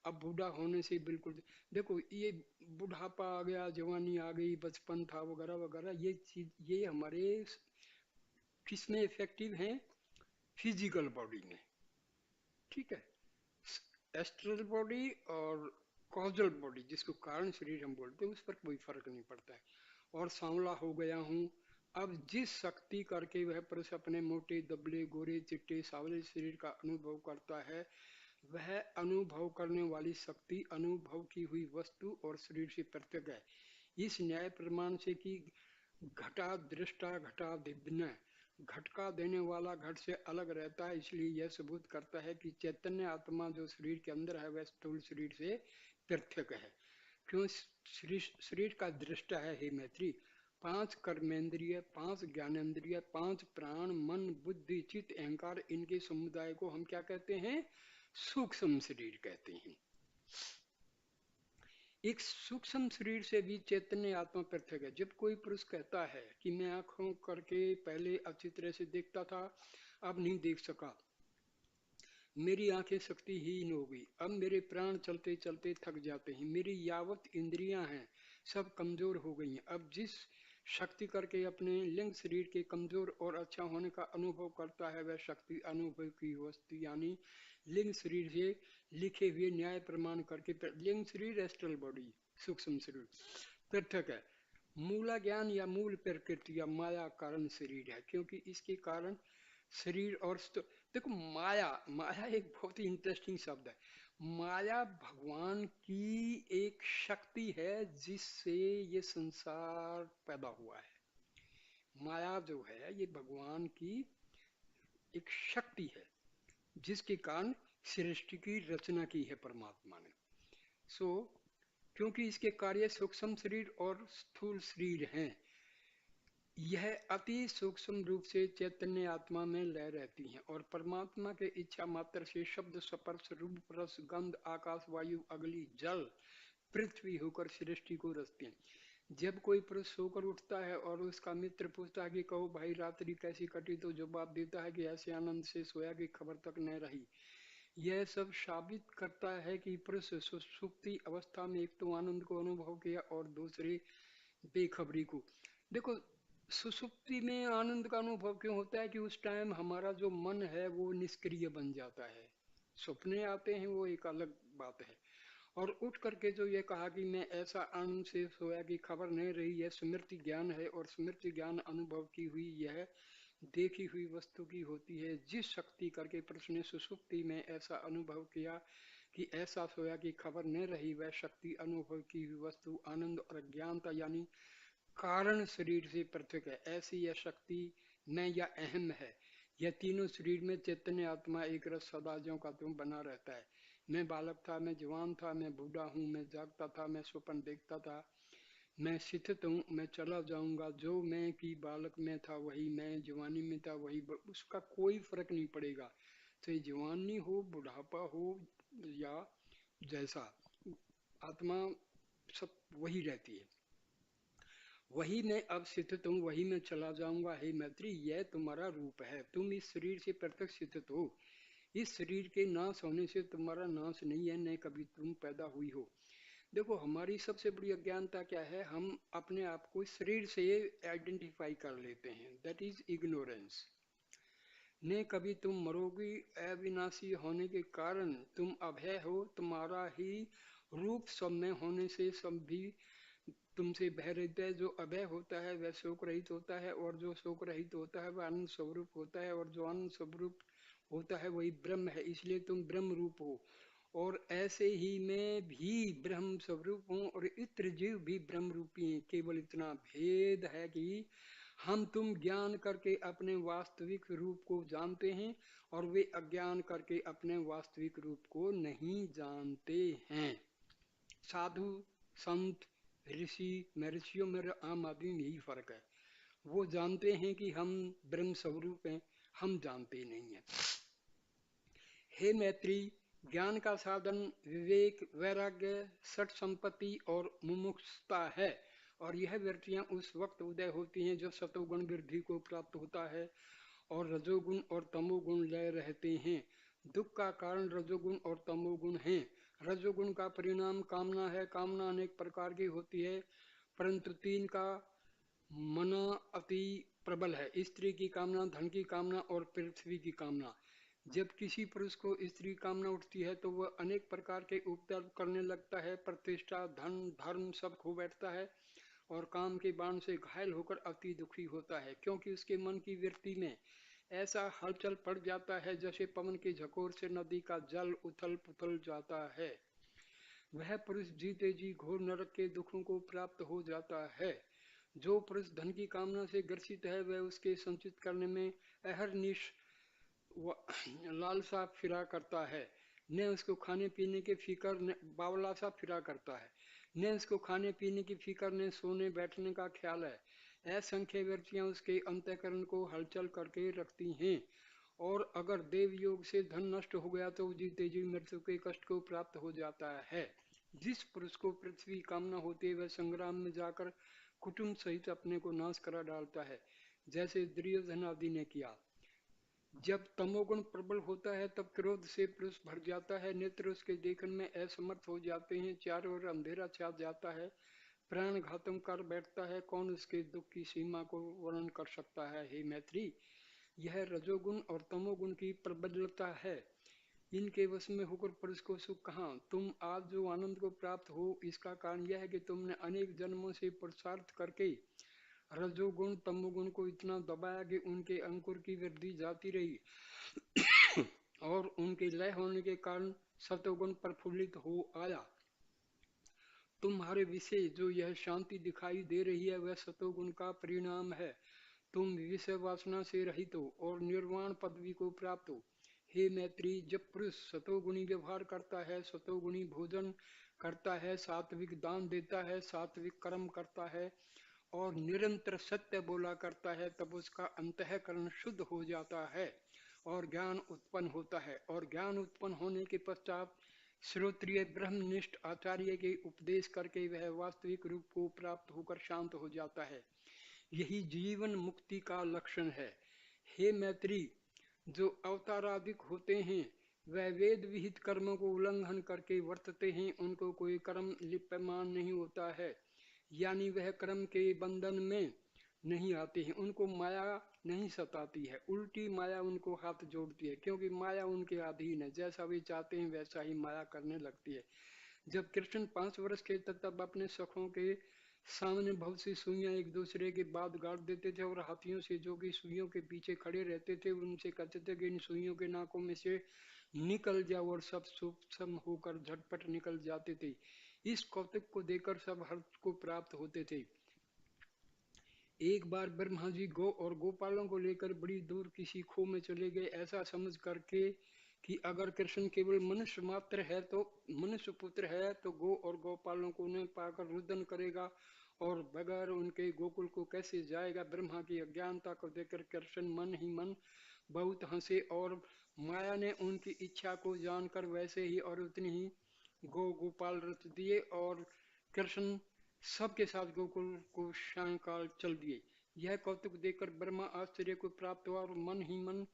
अब बूढ़ा होने से बिल्कुल, देखो ये बुढ़ापा आ गया, जवानी आ गई, बचपन था वगैरह वगैरह, ये चीज ये हमारे किसमें इफेक्टिव है? फिजिकल बॉडी में। ठीक है, एस्ट्रल बॉडी और कॉजल बॉडी, जिसको कारण शरीर हम बोलते हैं, उस पर कोई फर्क नहीं पड़ता है। और सांवला हो गया हूँ, अब जिस शक्ति करके वह पुरुष अपने मोटे दबले गोरे चिट्टे सावले शरीर का अनुभव करता है, वह अनुभव करने वाली शक्ति अनुभव की हुई वस्तु और शरीर से पृथक है। इस न्याय प्रमाण से कि घटा दृष्टा घटा भिन्न, घट का देने वाला घट से अलग रहता है, इसलिए यह सबूत करता है कि चैतन्य आत्मा जो शरीर के अंदर है वह स्थूल शरीर से पृथक है। क्यों? शरीर का दृष्टा है हे मैत्री। पांच कर्मेंद्रिय, पांच ज्ञानेंद्रिय, पांच प्राण, मन, बुद्धि, चित्त, अहंकार, इनके समुदाय को हम क्या कहते हैं? सूक्ष्म शरीर कहते हैं। एक सूक्ष्म शरीर से भी चैतन्य आत्मा पृथक है। जब कोई पुरुष कहता है कि मैं आंखों करके पहले अच्छी तरह से देखता था, अब नहीं देख सका, मेरी आंखें शक्तिहीन हो गई, अब मेरे प्राण चलते चलते थक जाते हैं, मेरी यावत इंद्रियां हैं सब कमजोर हो गई हैं, अब जिस शक्ति करके अपने लिंग शरीर के कमजोर और अच्छा होने का अनुभव करता है, वह शक्ति अनुभव की वस्तु यानी लिंग शरीर से लिखे हुए न्याय प्रमाण करके, लिंग शरीर एस्ट्रल बॉडी, सूक्ष्म शरीर पृथक है। मूला ज्ञान या मूल प्रकृति या माया कारण शरीर है, क्योंकि इसके कारण शरीर और देखो माया, माया एक बहुत ही इंटरेस्टिंग शब्द है। माया भगवान की एक शक्ति है जिससे ये संसार पैदा हुआ है। माया जो है ये भगवान की एक शक्ति है जिसके कारण सृष्टि की रचना की है परमात्मा ने। सो क्योंकि इसके कार्य सूक्ष्म शरीर और स्थूल शरीर हैं, यह अति सूक्ष्म रूप से चैतन्य आत्मा में लय रहती हैं और परमात्मा के इच्छा मात्र से शब्द स्पर्श रूप रस गंध आकाश वायु अग्नि जल पृथ्वी होकर सृष्टि को रचते हैं। जब कोई पुरुष सोकर उठता है और उसका मित्र पूछता है कि कहो भाई रात्रि कैसी कटी, तो जवाब देता है कि ऐसे आनंद से सोया कि खबर तक न रही। यह सब साबित करता है कि पुरुष सुषुप्ति अवस्था में एक तो आनंद को अनुभव किया और दूसरे बेखबरी को। देखो सुसुप्ति में आनंद का अनुभव क्यों होता है? कि उस टाइम हमारा जो मन है वो निष्क्रिय बन जाता है। सपने आते हैं वो एक अलग बात है, और उठ करके जो ये कहा कि मैं ऐसा आनंद से सोया कि खबर नहीं रही, यह स्मृति ज्ञान है, और स्मृति ज्ञान अनुभव की हुई यह देखी हुई वस्तु की होती है। जिस शक्ति करके प्रश्न ने सुसुप्ति में ऐसा अनुभव किया कि ऐसा सोया कि खबर न रही, वह शक्ति अनुभव की हुई वस्तु आनंद और अज्ञानता यानी कारण शरीर से पृथक है। ऐसी यह शक्ति मैं या अहम है। यह तीनों शरीर में चैतन्य आत्मा एक रस सदा ज्यों का त्यों बना रहता है। मैं बालक था, मैं जवान था, मैं बूढ़ा हूँ, मैं जागता था, मैं स्वप्न देखता था, मैं स्थित हूँ, मैं चला जाऊंगा। जो मैं की बालक में था वही मैं, जवानी में था वही, उसका कोई फर्क नहीं पड़ेगा, चाहे जवानी हो, बुढ़ापा हो या जैसा, आत्मा सब वही रहती है। वही मैं अब स्थित हूँ, वही मैं चला जाऊंगा। हे मैत्री, यह तुम्हारा रूप है, तुम इस शरीर से पृथक स्थित हो। इस शरीर के नाश होने से तुम्हारा नाश नहीं है, न कभी तुम पैदा हुई हो। देखो हमारी सबसे बड़ी अज्ञानता क्या है? हम अपने आप को शरीर से आइडेंटिफाई कर लेते हैं, दैट इज इग्नोरेंस। ने कभी तुम मरोगी, अविनाशी होने के कारण तुम अभय हो, तुम्हारा ही रूप सब में होने से सब भी तुमसे भय रहित है। जो अभय होता है वह शोक रहित होता है, और जो शोक रहित होता है वह आनंद स्वरूप होता है, और जो आनंद स्वरूप होता है वही ब्रह्म है। इसलिए तुम ब्रह्म रूप हो, और ऐसे ही मैं भी ब्रह्म स्वरूप हूँ, और इत्र जीव भी ब्रह्म रूपी हैं। केवल इतना भेद है कि हम तुम ज्ञान करके अपने वास्तविक रूप को जानते हैं, और वे अज्ञान करके अपने वास्तविक रूप को नहीं जानते हैं। साधु, संत, ऋषि, महर्षियों में आम आदमी में यही फर्क है। वो जानते हैं कि हम ब्रह्म स्वरूप हैं, हम जानते नहीं हैं। हे मैत्री, ज्ञान का साधन विवेक, वैराग्य, सठ संपत्ति और मुमुक्षुता है, और यह वृत्तियां उस वक्त उदय होती हैं जब सतोगुण वृद्धि को प्राप्त होता है और रजोगुण और तमोगुण लय रहते हैं। दुख का कारण रजोगुण और तमोगुण हैं। रजोगुण का परिणाम कामना है। कामना अनेक प्रकार की होती है, परंतु तीन का मना अति प्रबल है: स्त्री की कामना, धन की कामना और पृथ्वी की कामना। जब किसी पुरुष को स्त्री कामना उठती है तो वह अनेक प्रकार के उपद्रव करने लगता है। प्रतिष्ठा, धन, धर्म सब खो बैठता है, और काम के बाण से घायल होकर अति दुखी होता है, क्योंकि उसके मन की वृत्ति में ऐसा हलचल पड़ जाता है जैसे पवन के झकोर से नदी का जल उथल पुथल जाता है। वह पुरुष जीते जी घोर नरक के दुखों को प्राप्त हो जाता है। जो पुरुष धन की कामना से ग्रसित है वह उसके संचित करने में अहरनिश लालसा फिरा करता है। न उसको खाने पीने के फिकर, न बावला सा फिरा करता है। न उसको खाने पीने की फिकर, न सोने बैठने का ख्याल है। असंख्य वृत्तियां उसके अंतःकरण को हलचल करके रखती हैं। और अगर देव योग से धन नष्ट हो गया तो जीते जी मृत्यु के कष्ट को प्राप्त हो जाता है। जिस पुरुष को पृथ्वी कामना होती है वह संग्राम में जाकर कुटुंब सहित अपने को नाश करा डालता है, जैसे दुर्योधन आदि ने किया। जब तमोगुण प्रबल होता है तब क्रोध से पुरुष भर जाता है। नेत्र उसके देखने में असमर्थ हो जाते हैं, चारों ओर अंधेरा छा जाता है, प्राण घातम कर बैठता है। कौन उसके दुख की सीमा को वर्णन कर सकता है? हे मैत्री, यह रजोगुण और तमोगुण की प्रबलता है। इनके वश में होकर पुरुष को सुख कहाँ? तुम आज जो आनंद को प्राप्त हो, इसका कारण यह है कि तुमने अनेक जन्मों से पुरुषार्थ करके रजोगुण तमोगुण को इतना दबाया कि उनके अंकुर की वृद्धि जाती रही, और उनके लय होने के कारण सतोगुण प्रफुल्लित हो आया। तुम्हारे विषय जो यह शांति दिखाई दे रही है वह सतोगुण का परिणाम है। तुम विषय वासना से रहित हो और निर्वाण पदवी को प्राप्त हो। हे मैत्री, जब पुरुष सतोगुणी व्यवहार करता है, सतोगुणी भोजन करता है, सात्विक दान देता है, सात्विक कर्म करता है और निरंतर सत्य बोला करता है, तब उसका अंतःकरण शुद्ध हो जाता है और ज्ञान उत्पन्न होता है। और ज्ञान उत्पन्न होने के पश्चात श्रोत्रिय ब्रह्मनिष्ठ आचार्य के उपदेश करके वह वास्तविक रूप को प्राप्त होकर शांत हो जाता है। यही जीवन मुक्ति का लक्षण है। हे मैत्री, जो अवताराधिक होते हैं वह वेद विहित कर्मों को उल्लंघन करके वर्तते हैं। उनको कोई कर्म लिप्यमान नहीं होता है, यानी वह कर्म के बंधन में नहीं आते हैं। उनको माया नहीं सताती है, उल्टी माया उनको हाथ जोड़ती है, क्योंकि माया उनके अधीन है। जैसा वे चाहते हैं वैसा ही माया करने लगती है। जब कृष्ण 5 वर्ष के थे तब अपने सखों के सामने बहुत सी सुइयां एक दूसरे के बाद गाड़ देते थे, और हाथियों से जो कि सुइयों के पीछे खड़े रहते थे उनसे कहते थे कि इन सुइयों के नाकों में से निकल जाओ, और सब सूक्ष्म होकर झटपट निकल जाते थे। इस कौतुक को देखकर सब हर्ष को प्राप्त होते थे। एक बार ब्रह्मा जी गौ और गोपालों को लेकर बड़ी दूर किसी खो में चले गए, ऐसा समझ करके कि अगर कृष्ण केवल मनुष्य मात्र है तो मनुष्य पुत्र है तो गौ और गोपालों को न पाकर रुदन करेगा और बगैर उनके गोकुल को कैसे जाएगा। ब्रह्मा की अज्ञानता को देखकर कृष्ण मन ही मन बहुत हंसे, और माया ने उनकी इच्छा को जानकर वैसे ही और उतनी ही गौ गोपाल रच दिए, और कृष्ण सबके साथ गोकुल को सायंकाल चल दिए। यह कौतुक देखकर ब्रह्मा आश्चर्य को प्राप्त हुआ और मन ही मन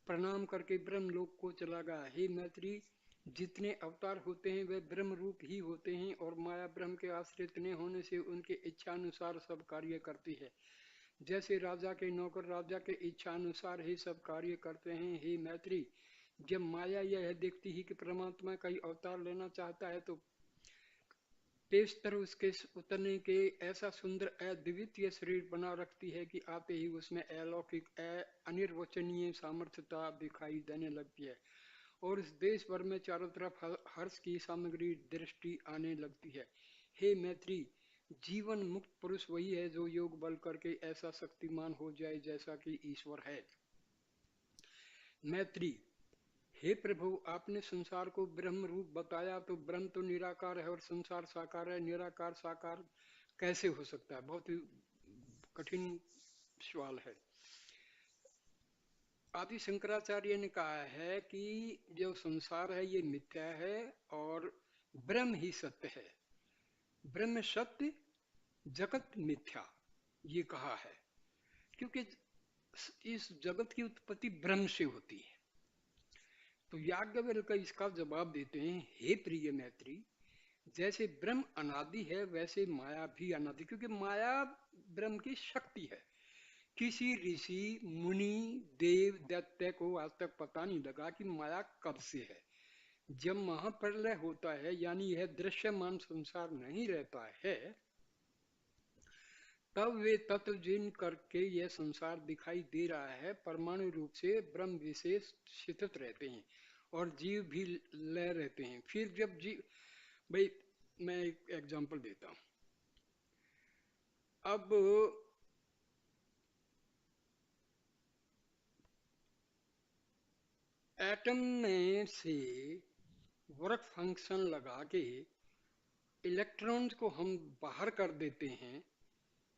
प्रणाम करके ब्रह्मलोक को चला गया। हे मैत्री, जितने अवतार होते हैं वे ब्रह्म रूप ही होते हैं, और माया ब्रह्म के आश्रित न होने से उनके इच्छा अनुसार सब कार्य करती है। जैसे राजा के नौकर राजा के इच्छा अनुसार ही सब कार्य करते हैं। हे मैत्री, जब माया यह देखती है कि परमात्मा कई अवतार लेना चाहता है तो पेशतर उसके उतरने के ऐसा सुंदर अद्वितीय शरीर बना रखती है कि आते ही उसमें अलौकिक अनिर्वचनीय सामर्थ्यता दिखाई देने लगती है और इस देश भर में चारों तरफ हर्ष की सामग्री दृष्टि आने लगती है। हे मैत्री, जीवन मुक्त पुरुष वही है जो योग बल करके ऐसा शक्तिमान हो जाए जैसा कि ईश्वर है। मैत्री, हे प्रभु, आपने संसार को ब्रह्म रूप बताया, तो ब्रह्म तो निराकार है और संसार साकार है, निराकार साकार कैसे हो सकता है? बहुत ही कठिन सवाल है। आदि शंकराचार्य ने कहा है कि जो संसार है ये मिथ्या है और ब्रह्म ही सत्य है। ब्रह्म सत्य, जगत मिथ्या, ये कहा है। क्योंकि इस जगत की उत्पत्ति ब्रह्म से होती है। तो याज्ञवल्क्य इसका जवाब देते हैं, हे प्रिय मैत्री, जैसे ब्रह्म अनादि है वैसे माया भी अनादि, क्योंकि माया ब्रह्म की शक्ति है। किसी ऋषि मुनि देव दैत्य को आज तक पता नहीं लगा कि माया कब से है। जब महाप्रलय होता है, यानी यह दृश्यमान संसार नहीं रहता है, तब वे तत्व जिन करके यह संसार दिखाई दे रहा है परमाणु रूप से ब्रह्म विशेष स्थित रहते हैं और जीव भी लय रहते हैं। फिर जब जीव, भाई मैं एक एग्जांपल देता हूं। अब एटम में से वर्क फंक्शन लगा के इलेक्ट्रॉन्स को हम बाहर कर देते हैं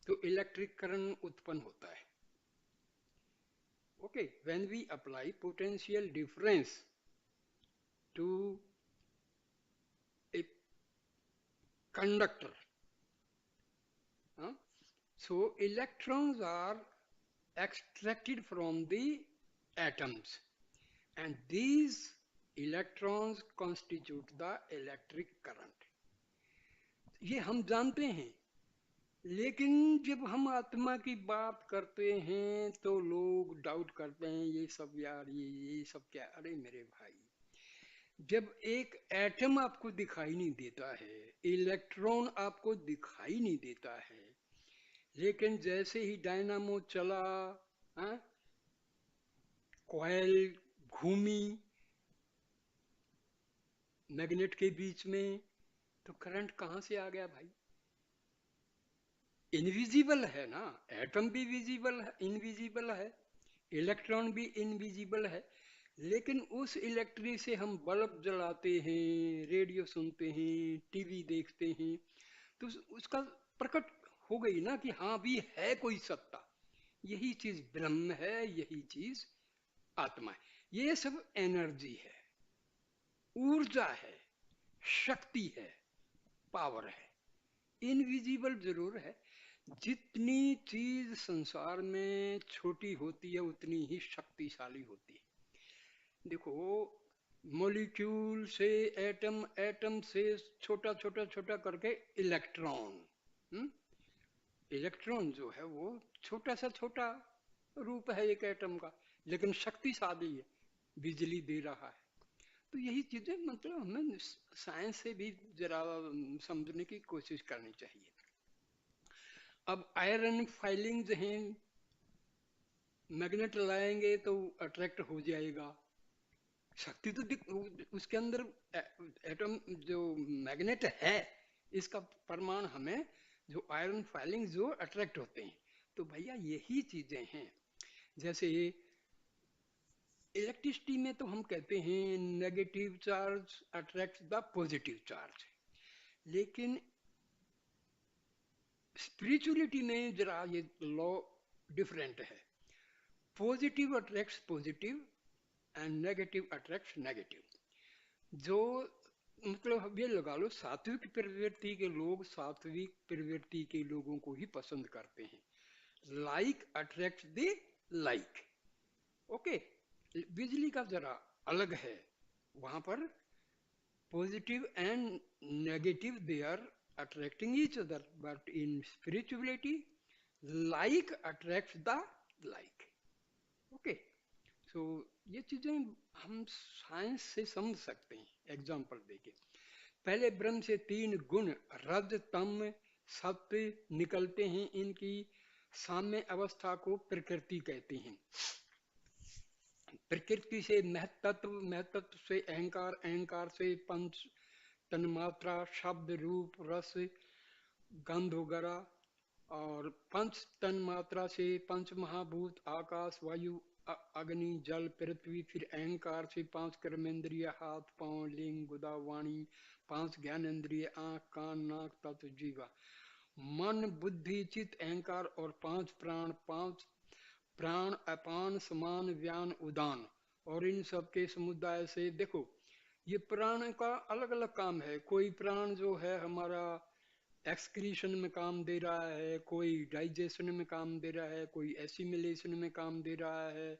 तो इलेक्ट्रिक करंट उत्पन्न होता है। Okay, when we apply potential difference to a conductor, so electrons are extracted from the atoms and these electrons constitute the electric current. ये हम जानते हैं, लेकिन जब हम आत्मा की बात करते हैं तो लोग डाउट करते हैं, ये सब यार ये सब क्या। अरे मेरे भाई, जब एक एटम आपको दिखाई नहीं देता है, इलेक्ट्रॉन आपको दिखाई नहीं देता है, लेकिन जैसे ही डायनामो चला, कॉइल घूमी मैग्नेट के बीच में, तो करंट कहां से आ गया भाई? इनविजिबल है ना, एटम भी विजिबल है, इनविजिबल है, इलेक्ट्रॉन भी इनविजिबल है, लेकिन उस इलेक्ट्रिक से हम बल्ब जलाते हैं, रेडियो सुनते हैं, टीवी देखते हैं, तो उसका प्रकट हो गई ना कि हाँ भी है कोई सत्ता। यही चीज ब्रह्म है, यही चीज आत्मा है। ये सब एनर्जी है, ऊर्जा है, शक्ति है, पावर है। इनविजिबल जरूर है। जितनी चीज संसार में छोटी होती है उतनी ही शक्तिशाली होती है। देखो, मॉलिक्यूल से एटम, एटम से छोटा छोटा छोटा करके इलेक्ट्रॉन, इलेक्ट्रॉन जो है वो छोटा सा छोटा रूप है एक एटम का, लेकिन शक्तिशाली है, बिजली दे रहा है। तो यही चीजें मतलब हमें साइंस से भी जरा समझने की कोशिश करनी चाहिए। अब आयरन फाइलिंग्स हैं, मैग्नेट लाएंगे तो अट्रैक्ट हो जाएगा, शक्ति तो उसके अंदर एटम जो मैग्नेट है, इसका प्रमाण हमें जो आयरन फाइलिंग जो अट्रैक्ट होते हैं। तो भैया यही चीजें हैं। जैसे इलेक्ट्रिसिटी में तो हम कहते हैं negative charge attract the positive charge, लेकिन स्पिरिचुअलिटी में जरा ये लॉ डिफरेंट है। Positive attracts positive and negative attracts negative. जो मतलब ये लगा लो, सात्विक प्रवृत्ति के लोग सात्विक प्रवृत्ति के लोगों को ही पसंद करते हैं। Like attract the like. Okay, बिजली का जरा अलग है, वहां पर positive and negative they are attracting each other, but in spirituality like attracts the like. Okay, so ये चीजें हम साइंस से समझ सकते हैं एग्जाम्पल देके। पहले ब्रह्म से तीन गुण रज तम सत्व निकलते हैं। इनकी साम्य अवस्था को प्रकृति कहते हैं। प्रकृति से महतत्व, महतत्व से अहंकार, अहंकार से पंच तन्मात्रा, शब्द, रूप, रस, गंध वगैरह, और पंच तन्मात्रा से पंच महाभूत, आकाश, वायु, अग्नि, जल, पृथ्वी। फिर अहंकार से पांच कर्मेंद्रिय, हाथ, पांव, लिंग, गुदा, वाणी, पांच ज्ञानेंद्रिय, आंख, कान, नाक, तत्व, जीवा, मन, बुद्धि, चित्त, अहंकार, और पांच प्राण, पांच प्राण अपान समान व्यान उदान। और इन सब के समुदाय से देखो, ये प्राण का अलग अलग काम है। कोई प्राण जो है हमारा एक्सक्रीशन में काम दे रहा है, कोई डाइजेशन में काम दे रहा है, कोई एसिमिलेशन में काम दे रहा है,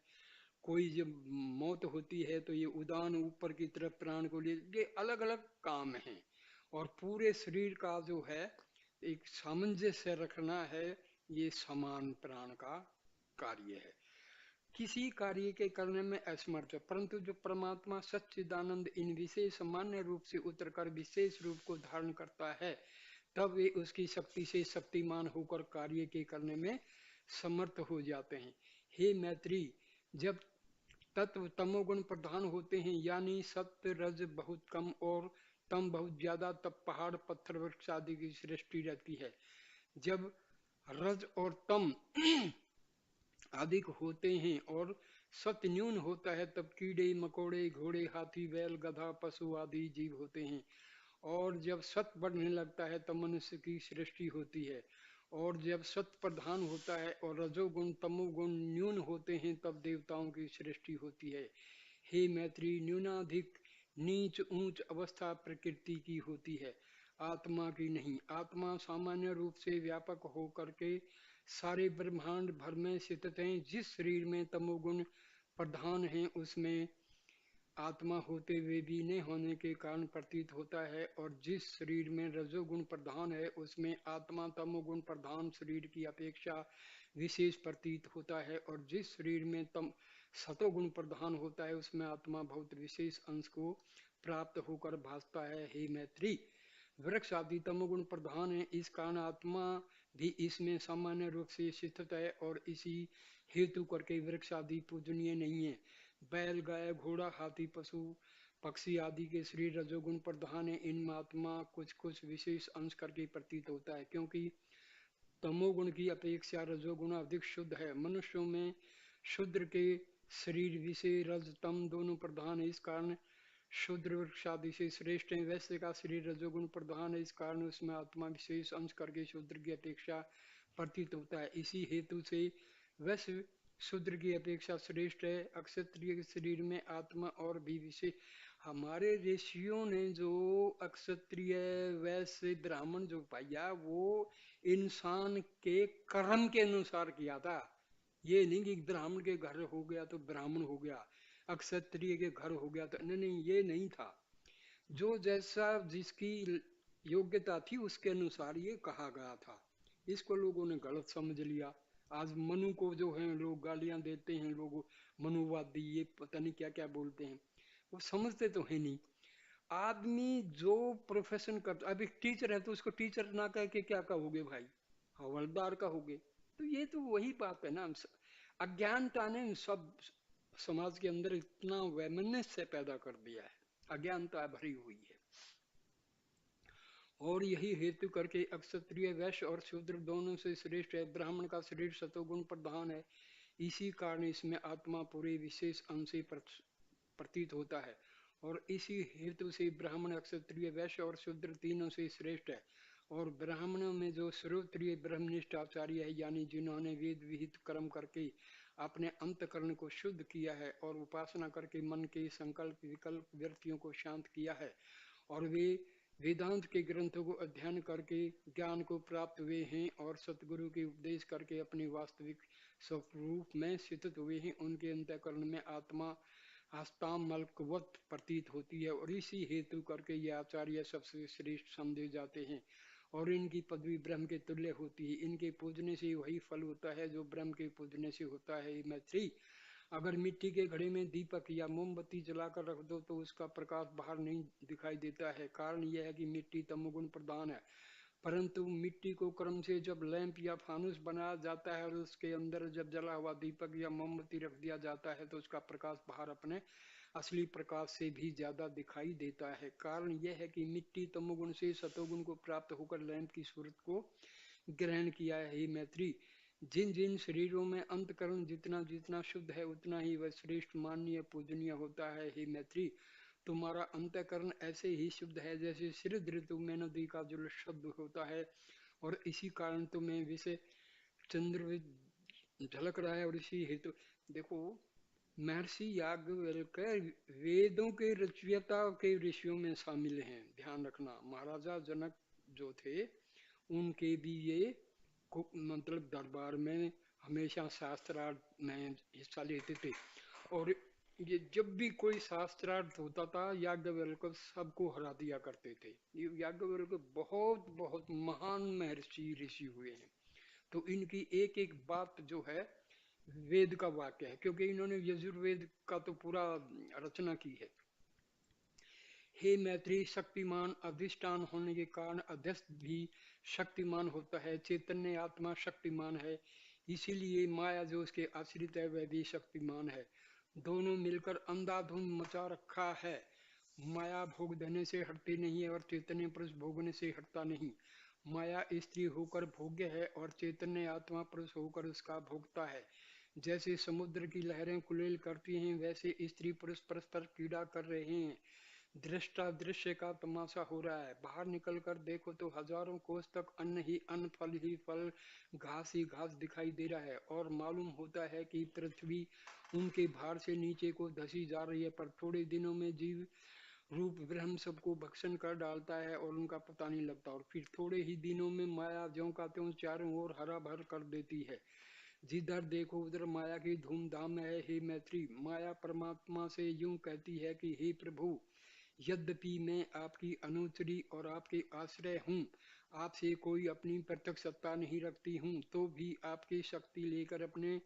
कोई जब मौत होती है तो ये उदान ऊपर की तरफ प्राण को ले, ये अलग अलग काम है। और पूरे शरीर का जो है एक सामंजस्य रखना है, ये समान प्राण का कार्य है। किसी कार्य के करने में असमर्थ है, परंतु जो परमात्मा सच्चिदानंद इन विशेष सामान्य रूप से उतरकर विशेष रूप को धारण करता है, तब वे उसकी शक्ति से शक्तिमान होकर कार्य के करने में समर्थ हो जाते हैं। हे मैत्री, जब तत्व तमोगुण प्रधान होते हैं, यानी सत्य रज बहुत कम और तम बहुत ज्यादा, तब पहाड़, पत्थर, वृक्ष आदि की सृष्टि रहती है। जब रज और तम अधिक होते हैं और सत्य न्यून होता है, तब कीड़े मकोड़े, घोड़े, हाथी, बैल, गधा, पशु आदि जीव होते हैं। और जब सत्य बढ़ने लगता है तब मनुष्य की सृष्टि होती है। और जब सत्य प्रधान होता है और रजोगुण तमोगुण न्यून होते हैं, तब देवताओं की सृष्टि होती है। हे मैत्री, न्यूनाधिक नीच ऊंच अवस्था प्रकृति की होती है, आत्मा की नहीं। आत्मा सामान्य रूप से व्यापक होकर के सारे ब्रह्मांड भर में स्थित हैं। जिस शरीर में तमोगुण प्रधान है, उसमें आत्मा होते हुए भी न होने के कारण प्रतीत होता है, और जिस शरीर में रजोगुण प्रधान है, उसमें आत्मा तमोगुण प्रधान शरीर की अपेक्षा विशेष प्रतीत होता है, और जिस शरीर में तम सतोगुण प्रधान होता है, उसमें आत्मा बहुत विशेष अंश को प्राप्त होकर भासता है। हे मैत्री, वृक्ष आदि तमोगुण प्रधान है, इस कारण आत्मा भी इसमें सामान्य रूप से स्थित है, और इसी हेतु करके वृक्ष आदि पूजनीय नहीं है। बैल, गाय, घोड़ा, हाथी, पशु, पक्षी आदि के शरीर रजोगुण प्रधान है, इनमें आत्मा कुछ कुछ विशेष अंश करके प्रतीत होता है, क्योंकि तमोगुण की अपेक्षा रजोगुण अधिक शुद्ध है। मनुष्यों में शूद्र के शरीर विषय रज तम दोनों प्रधान है, इस कारण शूद्र वृक्ष आदि से श्रेष्ठ है। वैश्य का शरीर रजोगुण प्रधान है, इस कारण उसमें आत्मा विशेष अंश करके शूद्र की अपेक्षा प्रतीत होता है। इसी हेतु से वैश्य शूद्र की अपेक्षा श्रेष्ठ है। अक्षत्रिय के शरीर में आत्मा और भी विशेष, हमारे ऋषियों ने जो अक्षत्रिय वैश्य ब्राह्मण जो पाया, वो इंसान के कर्म के अनुसार किया था। ये नहीं कि ब्राह्मण के घर हो गया तो ब्राह्मण हो गया, अक्षत्रिय के घर हो गया तो, नहीं नहीं, ये नहीं था। जो जैसा जिसकी योग्यता थी उसके अनुसार ये कहा गया था। इसको लोगों ने गलत समझ लिया। आज मनु को जो है लोग गालियां देते हैं, लोग मनुवादी, ये पता नहीं क्या क्या बोलते हैं, वो समझते तो है नहीं। आदमी जो प्रोफेशन करता, अब एक टीचर है तो उसको टीचर ना कह के क्या कहोगे भाई, हवलदार कहोगे। तो ये तो वही बात है ना, अज्ञानता ने सब समाज के अंदर इतना वैमनस्य पैदा कर दिया है, अज्ञानता भरी हुई है। और यही हेतु करके अक्षत्रिय वैश्य और शूद्र दोनों से श्रेष्ठ है। ब्राह्मण का शरीर सतोगुण प्रधान है, इसी कारण इसमें आत्मा पूरे विशेष अंश से प्रतीत होता है, और इसी हेतु से ब्राह्मण, क्षत्रिय, वैश्य और शूद्र तीनों से श्रेष्ठ है। और ब्राह्मणों में जो श्रोत्रिय ब्रह्मनिष्ठ आचार्य है, यानी जिन्होंने वेद विहित कर्म करके अपने अंतकरण को शुद्ध किया है और उपासना करके मन के संकल्प विकल्प वृत्तियों को शांत किया है, और वे वेदांत के ग्रंथों को अध्ययन करके ज्ञान को प्राप्त हुए हैं और सतगुरु के उपदेश करके अपने वास्तविक स्वरूप में स्थित हुए हैं, उनके अंतःकरण में आत्मा हस्तामलकवत प्रतीत होती है, और इसी हेतु करके ये आचार्य सबसे श्रेष्ठ समझे जाते हैं, और इनकी पदवी ब्रह्म के तुल्य होती है। इनके पूजने से वही फल होता है जो ब्रह्म के पूजने से होता है। मैत्री, अगर मिट्टी के घड़े में दीपक या मोमबत्ती जलाकर रख दो तो उसका प्रकाश बाहर नहीं दिखाई देता है। कारण यह है कि मिट्टी तमोगुण प्रधान है। परंतु मिट्टी को क्रम से जब लैंप या फानुस बनाया जाता है और उसके अंदर जब जला हुआ दीपक या मोमबत्ती रख दिया जाता है तो उसका प्रकाश बाहर अपने असली प्रकाश से भी ज्यादा दिखाई देता है। कारण यह है कि मिट्टी तमोगुण से सतोगुण को प्राप्त होकर लैंप की सूरत को ग्रहण किया है। हे मैत्री, जिन जिन शरीरों में अंतकरण जितना जितना शुद्ध है उतना ही वह श्रेष्ठ माननीय पूजनीय होता है। हे मैत्री, तुम्हारा अंतकरण ऐसे ही शुद्ध है जैसे शरद ऋतु में नदी का जल शुद्ध होता है, और इसी कारण तुम्हें विषय चंद्र झलक रहा है। और इसी हेतु देखो, महर्षि याज्ञवल्क्य वेदों के रचयिता के ऋषियों में शामिल हैं, ध्यान रखना। महाराजा जनक जो थे उनके भी ये मतलब दरबार में हमेशा शास्त्रार्थ में हिस्सा लेते थे। और ये जब भी कोई शास्त्रार्थ होता था याज्ञवल्क्य सबको हरा दिया करते थे। ये याज्ञवल्क्य बहुत बहुत महान महर्षि ऋषि हुए हैं। तो इनकी एक एक बात जो है वेद का वाक्य है, क्योंकि इन्होंने यजुर्वेद का तो पूरा रचना की है। हे मैत्री, शक्तिमान अधिष्ठान होने के कारण अध्यस्त भी शक्तिमान होता है। चैतन्य आत्मा शक्तिमान है, इसीलिए माया जो उसके आश्रित है वह भी शक्तिमान है। दोनों मिलकर अंधाधुंध मचा रखा है। माया भोग देने से हटती नहीं है और चैतन्य पुरुष भोगने से हटता नहीं। माया स्त्री होकर भोग्य है और चैतन्य आत्मा पुरुष होकर उसका भोगता है। जैसे समुद्र की लहरें कुलेल करती हैं वैसे स्त्री पुरुष परस्पर क्रीड़ा कर रहे हैं। दृष्टा दृश्य का तमाशा हो रहा है। बाहर निकल कर देखो तो हजारों कोस तक अन्न ही फल, घास ही घास दिखाई दे रहा है, और मालूम होता है कि पृथ्वी उनके भार से नीचे को धसी जा रही है। पर थोड़े दिनों में जीव रूप ब्रह्म सबको भक्षण कर डालता है और उनका पता नहीं लगता, और फिर थोड़े ही दिनों में माया ज्यों का त्यों चारों ओर हरा भर कर देती है। जिधर देखो उधर माया की धूमधाम है। हे मैत्री, माया परमात्मा से यूं कहती है कि हे प्रभु, यद्यपि मैं आपकी अनुचरी और आपके आश्रय हूँ, आपसे कोई अपनी प्रत्यक्ष सत्ता नहीं रखती हूँ, तो भी आपकी शक्ति लेकर अपने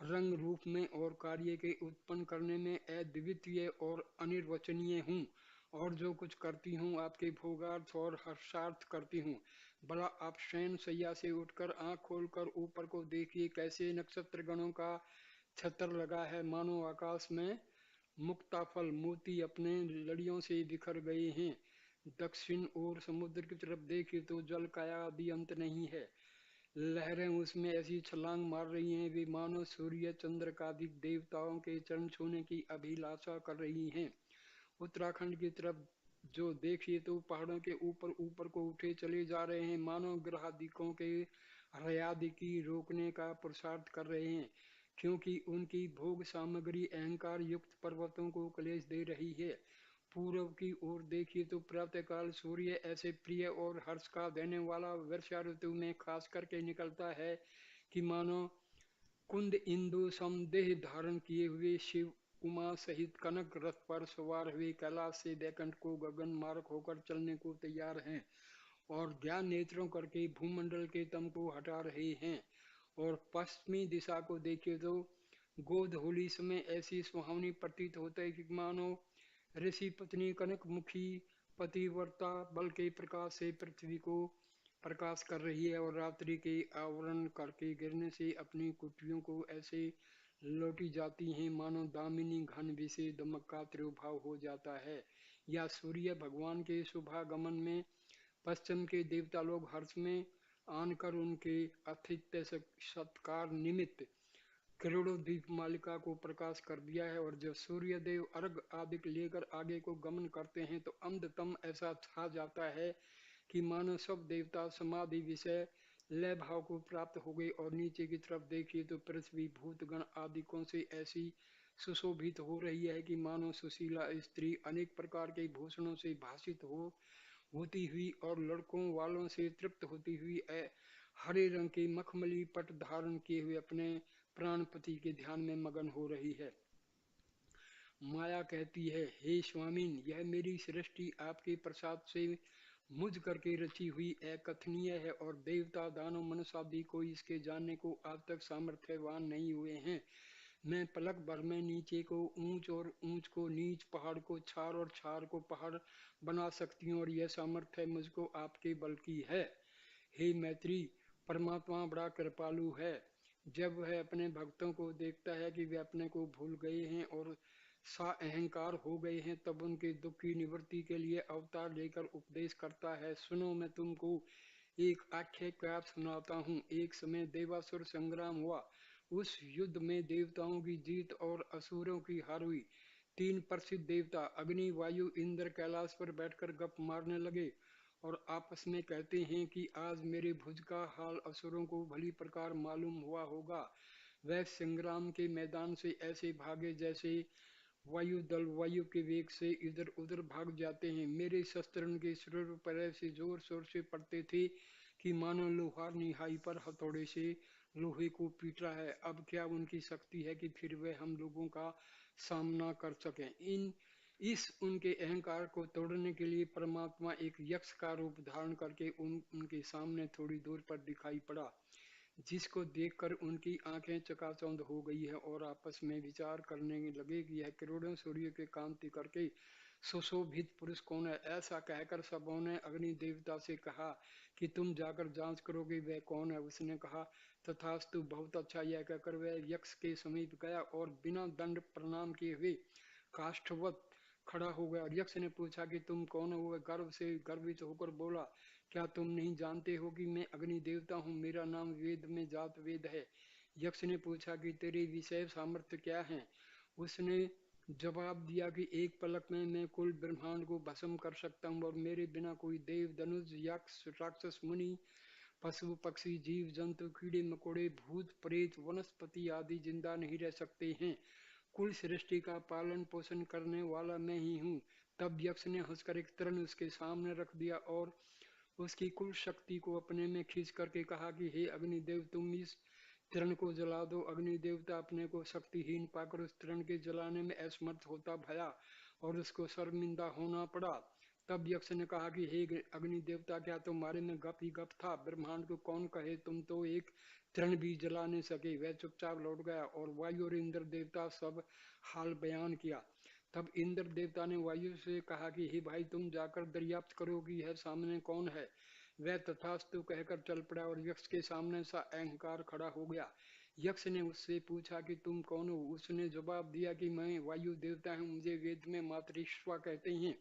रंग रूप में और कार्य के उत्पन्न करने में अद्वितीय और अनिर्वचनीय हूँ। और जो कुछ करती हूँ आपके भोगार्थ और हर्षार्थ करती हूँ। भला आप शयन सैया से उठकर आंख खोलकर ऊपर को देखिए, कैसे नक्षत्र गणों का छत्र लगा है, मानो आकाश में मुक्ताफल मोती अपने लड़ियों से बिखर गए हैं। दक्षिण ओर समुद्र की तरफ देखिए तो जल का आदि अंत नहीं है। लहरें उसमें ऐसी छलांग मार रही हैं वे मानो सूर्य चंद्र का अधिक देवताओं के चरण छूने की अभिलाषा कर रही हैं। उत्तराखंड की तरफ जो देखिए तो पहाड़ों के ऊपर ऊपर को उठे चले जा रहे हैं, मानो ग्रहादिकों के हृदय की रोकने का पुरुषार्थ कर रहे हैं, क्योंकि उनकी भोग सामग्री अहंकार युक्त पर्वतों को क्लेश दे रही है। पूर्व की ओर देखिए तो प्रातःकाल सूर्य ऐसे प्रिय और हर्ष का देने वाला वर्षा ऋतु में खास करके निकलता है कि मानो कुंद इंदु समदेह धारण किए हुए शिव उमा सहित कनक रथ पर सवार हुए कैलाश से बैकुंठ को गगन मार्ग होकर चलने को तैयार हैं, और ज्ञान नेत्रों करके भूमंडल के तम को हटा रहे हैं। और पश्चिमी दिशा को देखे तो गोद होली समय ऐसी सुहावनी प्रतीत होता है कि मानो ऋषि पत्नी कनक मुखी पतिव्रता बल के प्रकाश से पृथ्वी को प्रकाश कर रही है, और रात्रि के आवरण करके गिरने से अपनी कुटियों को ऐसे लौटी जाती हैं मानो दामिनी घन विषे दमक का त्रिभाव हो जाता है। या सूर्य भगवान के शुभागमन में पश्चिम के देवता लोग हर्ष में आनकर उनके आतिथ्य सत्कार निमित्त करोड़ों दीप मालिका को प्रकाश कर दिया है। और जब सूर्य देव अर्घ आदि लेकर आगे को गमन करते हैं तो अंधतम ऐसा छा जाता है कि मानो सब देवता समाधि विषय लय भाव को प्राप्त हो गए, और नीचे की तरफ देखिए तो पृथ्वी भूत गण आदिकों से ऐसी सुशोभित हो रही है कि मानो सुशीला स्त्री अनेक प्रकार के भूषणों से भाषित होती हुई और लड़कों वालों से तृप्त होती हुई हरे रंग के मखमली पट धारण किए हुए अपने प्राणपति के ध्यान में मगन हो रही है। माया कहती है, हे स्वामीन, यह मेरी सृष्टि आपके प्रसाद से मुझ करके रची हुई अकथनीय है, और देवता दानव मनुष्य आदि कोई इसके जानने को आज तक सामर्थ्यवान नहीं हुए हैं। मैं पलक भर में नीचे को ऊंच और ऊंच को नीच, पहाड़ को छार और छार को पहाड़ बना सकती हूँ, और यह सामर्थ्य मुझको आपके बल की है। हे मैत्री, परमात्मा बड़ा कृपालु है। जब वह अपने भक्तों को देखता है कि वे अपने को भूल गए हैं और सा अहंकार हो गए हैं, तब उनके दुख की निवृत्ति के लिए अवतार लेकर उपदेश करता है। सुनो, मैं तुमको एक आख्यायिका सुनाता हूँ। एक समय देवासुर संग्राम हुआ। उस युद्ध में देवताओं की जीत और असुरों की हार हुई। तीन प्रसिद्ध देवता अग्नि, वायु, इंद्र कैलाश पर बैठकर गप मारने लगे और आपस में कहते हैं कि आज मेरे भुज का हाल असुरों को भली प्रकार मालूम हुआ होगा। वह संग्राम के मैदान से ऐसे भागे जैसे वायु दल वायु के वेग से इधर उधर भाग जाते हैं। मेरे शस्त्र उनके शरीर पर ऐसे जोर शोर से पड़ते थे कि मानो लोहार निहाई पर हथौड़े से लोहे को पीट रहा है। अब क्या उनकी शक्ति है कि फिर वे हम लोगों का सामना कर सकें। इस उनके अहंकार को तोड़ने के लिए परमात्मा एक यक्ष का रूप धारण करके उनके सामने थोड़ी दूर पर दिखाई पड़ा, जिसको देखकर उनकी आंखें चकाचौंध हो गई है और आपस में विचार करने लगे कि यह करोड़ों सूर्य के कांति करके सुशोभित पुरुष कौन है। ऐसा कहकर सबों ने अग्नि देवता से कहा कि तुम जाकर जांच करोगे वह कौन है। उसने कहा, तथास्तु, बहुत अच्छा। यह कहकर वह यक्ष के समीप गया और बिना दंड प्रणाम किए हुए काष्ठवत खड़ा हो गया। और यक्ष ने पूछा कि तुम कौन हो। वह गर्व से गर्वित होकर बोला, क्या तुम नहीं जानते हो कि मैं अग्नि देवता हूँ। मेरा नाम वेद में जात वेद है। यक्ष ने पूछा कि तेरे विषय सामर्थ्य क्या है। उसने जवाब दिया कि एक पलक में मैं कुल ब्रह्मांड को भस्म कर सकता हूँ और मेरे बिना कोई देव, धनुष, यक्ष, राक्षस, मुनि, पशु, पक्षी, जीव जंतु, कीड़े मकोड़े, भूत प्रेत, वनस्पति आदि जिंदा नहीं रह सकते हैं। कुल सृष्टि का पालन पोषण करने वाला मैं ही हूँ। तब यक्ष ने हंसकर एक तृण उसके सामने रख दिया और उसकी कुल शक्ति को अपने में खींच करके कहा कि हे अग्निदेव, तुम इस तृण को जला दो। अग्नि देवता अपने को शक्तिहीन पाकर उस तृण के जलाने में असमर्थ होता भया और उसको शर्मिंदा होना पड़ा। तब यक्ष ने कहा कि हे अग्नि देवता, क्या तुम्हारे में गप ही गप था। ब्रह्मांड को कौन कहे, तुम तो एक तृण भी जला नहीं सके। वह चुपचाप लौट गया और वायु और इंद्र देवता सब हाल बयान किया। तब इंद्र देवता ने वायु से कहा कि हे भाई, तुम जाकर दरियाप्त करो कि यह सामने कौन है। वह तथास्तु कहकर चल पड़ा और यक्ष के सामने सा अहंकार खड़ा हो गया। यक्ष ने उससे पूछा कि तुम कौन हो। उसने जवाब दिया कि मैं वायु देवता हूँ, मुझे वेद में मातृश्वा कहते हैं।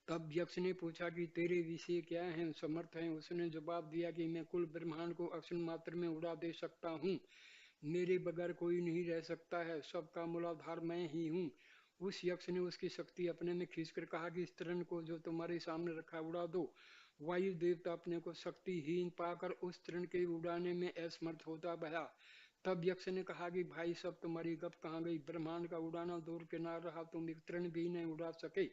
तब यक्ष ने पूछा कि तेरे विषय क्या हैं, समर्थ हैं। उसने जवाब दिया कि मैं कुल ब्रह्मांड को अक्षण मात्र में उड़ा दे सकता हूँ। मेरे बगैर कोई नहीं रह सकता है। सबका मूलाधार मैं ही हूँ। उस यक्ष ने उसकी शक्ति अपने में खींचकर कहा कि इस तृण को जो तुम्हारे सामने रखा उड़ा दो। वायु देवता अपने को शक्तिहीन पाकर उस तृण के उड़ाने में असमर्थ होता भया। तब यक्ष ने कहा कि भाई, सब तुम्हारी गप कहाँ गई। ब्रह्मांड का उड़ाना दूर के ना रहा, तुम एक तृण भी नहीं उड़ा सके।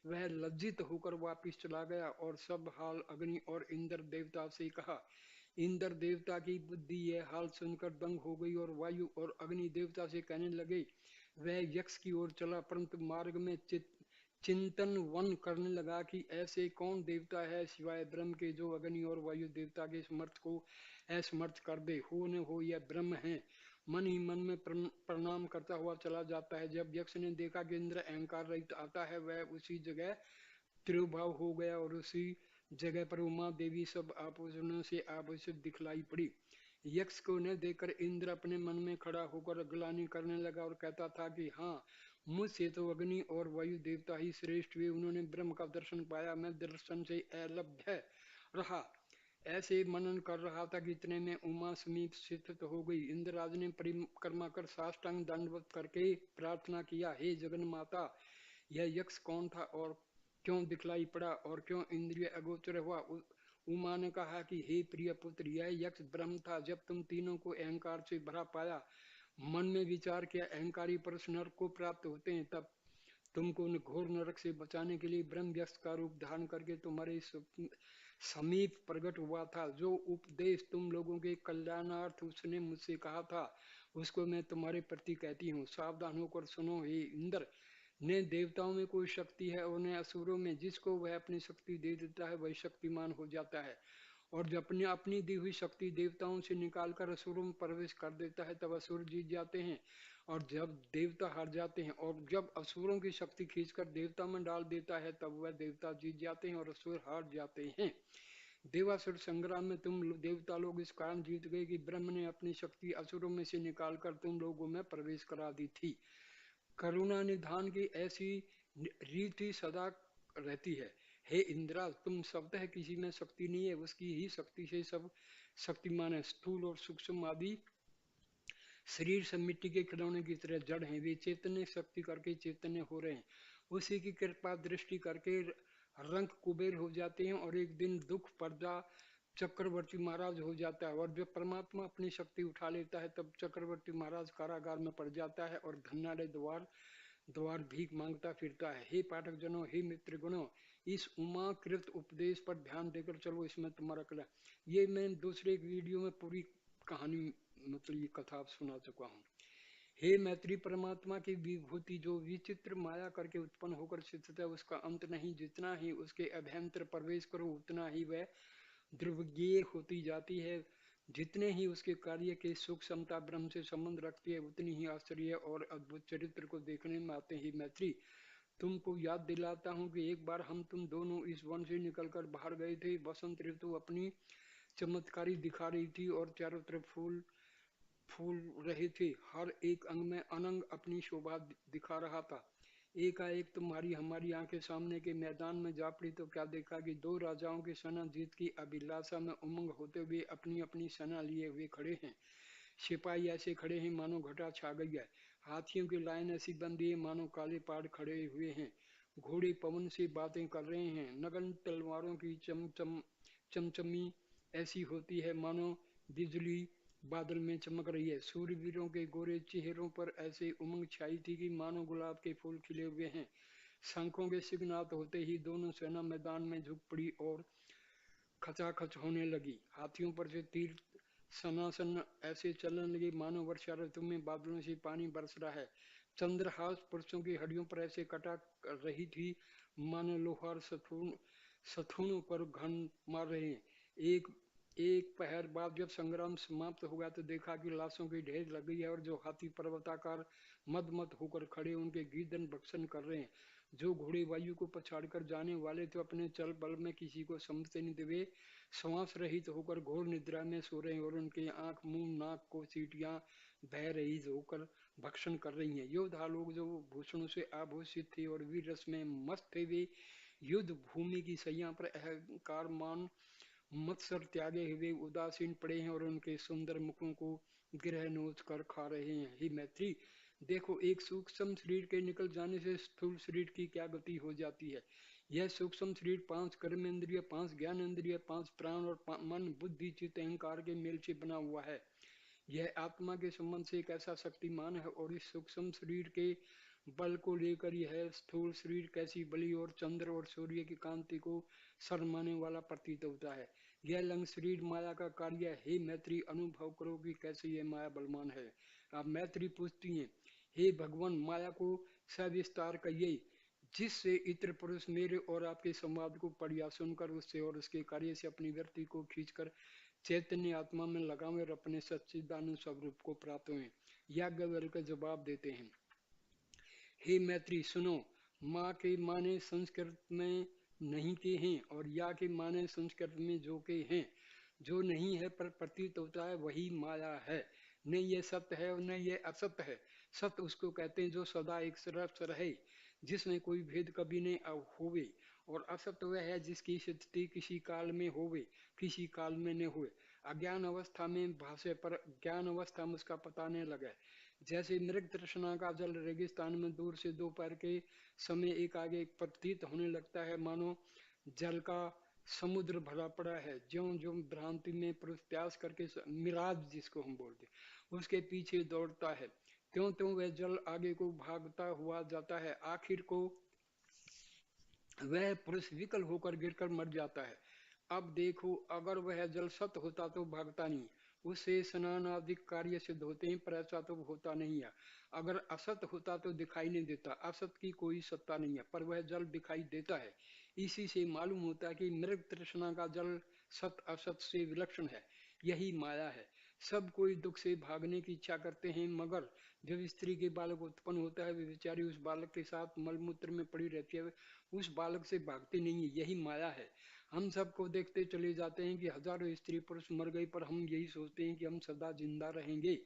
वह लज्जित होकर वापिस चला गया और सब हाल अग्नि और इंद्र देवता से कहा। इंद्र देवता की बुद्धि यह हाल सुनकर दंग हो गई और वायु और अग्नि देवता से कहने लगे। वह यक्ष की ओर चला, परंतु मार्ग में चिंतन वन करने लगा कि ऐसे कौन देवता है सिवाय ब्रह्म के, जो अग्नि और वायु देवता के समर्थ को असमर्थ कर दे। हो न हो यह ब्रह्म है। मन ही मन में प्रणाम करता हुआ चला जाता है। जब यक्ष ने देखा कि इंद्र अहंकार रहित आता है, वह उसी जगह तिरुभाव हो गया और उसी जगह पर उमा देवी सब आभूषणों से आभूषित दिखलाई पड़ी। यक्ष को न देखकर इंद्र अपने मन में खड़ा होकर ग्लानि करने लगा और कहता था कि हाँ, मुझसे तो अग्नि और वायु देवता ही श्रेष्ठ हुए। उन्होंने ब्रह्म का दर्शन पाया, मैं दर्शन से अलभ्य रहा। ऐसे मनन कर रहा था कि इतने में उमा समीप स्थित हो गई। इंद्रराज ने परिक्रमा कर साष्टांग दंडवत करके प्रार्थना किया, हे जगन माता, यह यक्ष कौन था और क्यों दिखलाई पड़ा और क्यों इंद्रिय अगोचर हुआ। उमा ने कहा कि हे प्रिय पुत्र, यह यक्ष ब्रह्म था। जब तुम तीनों को अहंकार से भरा पाया, मन में विचार किया अहंकारी पुरुष नरक को प्राप्त होते हैं, तब तुमको घोर नरक से बचाने के लिए ब्रह्म यक्ष का रूप धारण करके तुम्हारे समीप प्रकट हुआ था। जो उपदेश तुम लोगों के कल्याणार्थ उसने मुझसे कहा था, उसको मैं तुम्हारे प्रति कहती हूँ। सावधान होकर सुनो। हे इंद्र, ने देवताओं में कोई शक्ति है और न असुरों में। जिसको वह अपनी शक्ति दे देता है वही शक्तिमान हो जाता है और जब अपने अपनी दी हुई शक्ति देवताओं से निकालकर असुरों में प्रवेश कर देता है तब असुर जीत जाते हैं। और जब देवता हार जाते हैं और जब असुरों की शक्ति खींचकर देवता में डाल देता है तब वह देवता जीत जाते हैं और असुर हार जाते हैं। देवासुर संग्राम में तुम देवता लोग इस कारण जीत गए कि ब्रह्म ने अपनी शक्ति असुरों में से निकालकर तुम लोगों में प्रवेश करा दी थी। करुणा निधान की ऐसी रीति सदा रहती है। हे इंद्रा, तुम शब्द किसी में शक्ति नहीं है, उसकी ही शक्ति से सब शक्तिमान है। स्थूल और सूक्ष्म आदि शरीर सब मिट्टी के खिलौने की तरह जड़ हैं, वे चैतन्य शक्ति करके चैतन्य हो रहे हैं। उसी की कृपा दृष्टि करके रंक कुबेर हो जाते हैं और एक दिन दुख पर्दा चक्रवर्ती महाराज हो जाता है। और जब परमात्मा अपनी शक्ति उठा लेता है तब चक्रवर्ती महाराज कारागार में पड़ जाता है और धन्यालय द्वार द्वार भीख मांगता फिरता है। हे पाठक जनों, हे मित्र गणों, इस उमाकृत उपदेश पर ध्यान देकर चलो, इसमें तुम्हारा कला। ये मैं दूसरे एक वीडियो में पूरी कहानी मतलब ये कथा सुना चुका हूँ। हे मैत्री, परमात्मा की विभूति जो विचित्र माया करके उत्पन्न होकर स्थित है उसका अंत नहीं। जितना ही उसके अभ्यंतर प्रवेश करो उतना ही वह ध्रुवज्ञेय होती जाती है। जितने ही उसके कार्य के सूक्ष्मता ब्रह्म से संबंध रखती है उतनी ही आश्चर्य और अद्भुत चरित्र को देखने में आते हैं। मैत्री, तुमको याद दिलाता हूँ कि एक बार हम तुम दोनों इस वन से निकलकर बाहर गए थे। बसंत ऋतु अपनी चमत्कारी दिखा रही थी और चारों तरफ फूल फूल रहे थे। हर एक अंग में अनंग अपनी शोभा दिखा रहा था। एकाएक तुम्हारी हमारी आंखें सामने के मैदान में जा पड़ी तो क्या देखा कि दो राजाओं की सेना जीत की अभिलाषा में उमंग होते हुए अपनी अपनी सेना लिए हुए खड़े हैं। सिपाही ऐसे खड़े हैं मानो घटा छा गई है। हाथियों की लाइन ऐसी बंदी है मानो काले पहाड़ खड़े हुए हैं। घोड़े पवन से बातें कर रहे हैं। नगन तलवारों की चमचमी ऐसी होती है मानो बिजली बादल में चमक रही है। सूर्यवीरों के गोरे चेहरों पर ऐसे उमंग छाई थी कि मानो गुलाब के फूल खिले हुए हैं। शंखों के सिग्नात होते ही दोनों सेना मैदान में झुक पड़ी और खचाखच होने लगी। हाथियों पर से तीर सनासन ऐसे चलने लगे मानो वर्षा ऋतु में बादलों से पानी बरस रहा है। चंद्रहास पुरुषों की हड्डियों पर ऐसे कटा रही थी मानो लोहार सथुनों पर घन मार रहे हैं। एक एक पहर बाद जब संग्राम समाप्त हो गया तो देखा कि लाशों की ढेर लग गई है और जो हाथी पर्वताकार मद मद होकर खड़े उनके गीदन भक्षण कर रहे हैं। जो घोड़े वायु को पछाड़कर जाने वाले तो अपने चल बल में किसी को समझते नहीं थे, श्वास रहित होकर घोर निद्रा में सो रहे हैं और उनके आंख मुंह नाक को सीटियां बह रही होकर भक्षण कर रही हैं। योद्धा लोग जो भूषणों से आभूषित थे और वीर रस में मस्त थे वे युद्ध भूमि की सैया पर अहंकार मान मत्सर त्यागे हुए उदासीन पड़े हैं और उनके सुंदर मुखों को गिरह नोच कर खा रहे हैं। हे मैत्री, देखो एक सूक्ष्म शरीर के निकल जाने से स्थूल शरीर की क्या गति हो जाती है। यह सूक्ष्म शरीर 5 कर्म इंद्रिय, 5 ज्ञान इंद्रिय, 5 प्राण और मन बुद्धि चित्त अहंकार के मेल से बना हुआ है। यह आत्मा के संबंध से एक ऐसा शक्तिमान है और इस सूक्ष्म शरीर के बल को लेकर यह स्थूल शरीर कैसी बलि और चंद्र और सूर्य की कांति को शर्माने वाला प्रतीत होता है। यह लंग शरीर माया का कार्य है। हे मैत्री, अनुभव करो कि कैसे यह माया बलवान है। अब मैत्री पूछती हैं, हे भगवान, माया को सविस्तार कहिए जिससे इतर पुरुष मेरे और आपके संवाद को पढ़ या सुनकर उससे और उसके कार्य से अपनी वृत्ति को खींचकर चैतन्य आत्मा में लगावे और अपने सच्चिदानंद स्वरूप को प्राप्त हुए। याज्ञवल्क्य का जवाब देते हैं, हे मैत्री सुनो, माँ के माने संस्कृत में नहीं के हैं और या के माने संस्कृत में जो के हैं। जो नहीं है पर प्रतीत होता है वही माया है। न ये सत्य है और न ये असत्य है। सत्य उसको कहते हैं जो सदा एक तरफ रहे, जिसमें कोई भेद कभी नहीं होवे। और असत्य वह है जिसकी स्थिति किसी काल में होवे, किसी काल में न हुए। अज्ञान अवस्था में भाषे पर ज्ञान अवस्था में उसका पता नहीं लगे। जैसे मृग तृष्णा का जल रेगिस्तान में दूर से दोपहर के समय एक आगे एक प्रतीत होने लगता है मानो जल का समुद्र भरा पड़ा है। ज्यों ज्यों भ्रांति में पुरुष प्यास करके मिराज जिसको हम बोलते उसके पीछे दौड़ता है, त्यों त्यों वह जल आगे को भागता हुआ जाता है। आखिर को वह पुरुष विकल होकर गिरकर मर जाता है। अब देखो, अगर वह जल सत्य होता तो भागता नहीं, उससे स्नान आदि कार्य सिद्ध होते हैं, पर ऐसा तो होता नहीं है। अगर असत होता तो दिखाई नहीं देता। असत की कोई सत्ता नहीं है पर वह जल दिखाई देता है। इसी से मालूम होता है कि मृग तृष्णा का जल सत असत से विलक्षण है। यही माया है। सब कोई दुख से भागने की इच्छा करते हैं, मगर जब स्त्री के बालक उत्पन्न होता है वे बेचारी उस बालक के साथ मलमूत्र में पड़ी रहती है, उस बालक से भागती नहीं है। यही माया है। हम सबको देखते चले जाते हैं कि हजारों स्त्री पुरुष मर गए, पर हम यही सोचते हैं कि हम सदा जिंदा रहेंगे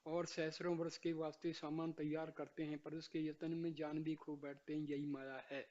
और सहस्रों वर्ष के वास्ते सामान तैयार करते हैं, पर उसके यत्न में जान भी खो बैठते हैं। यही माया है।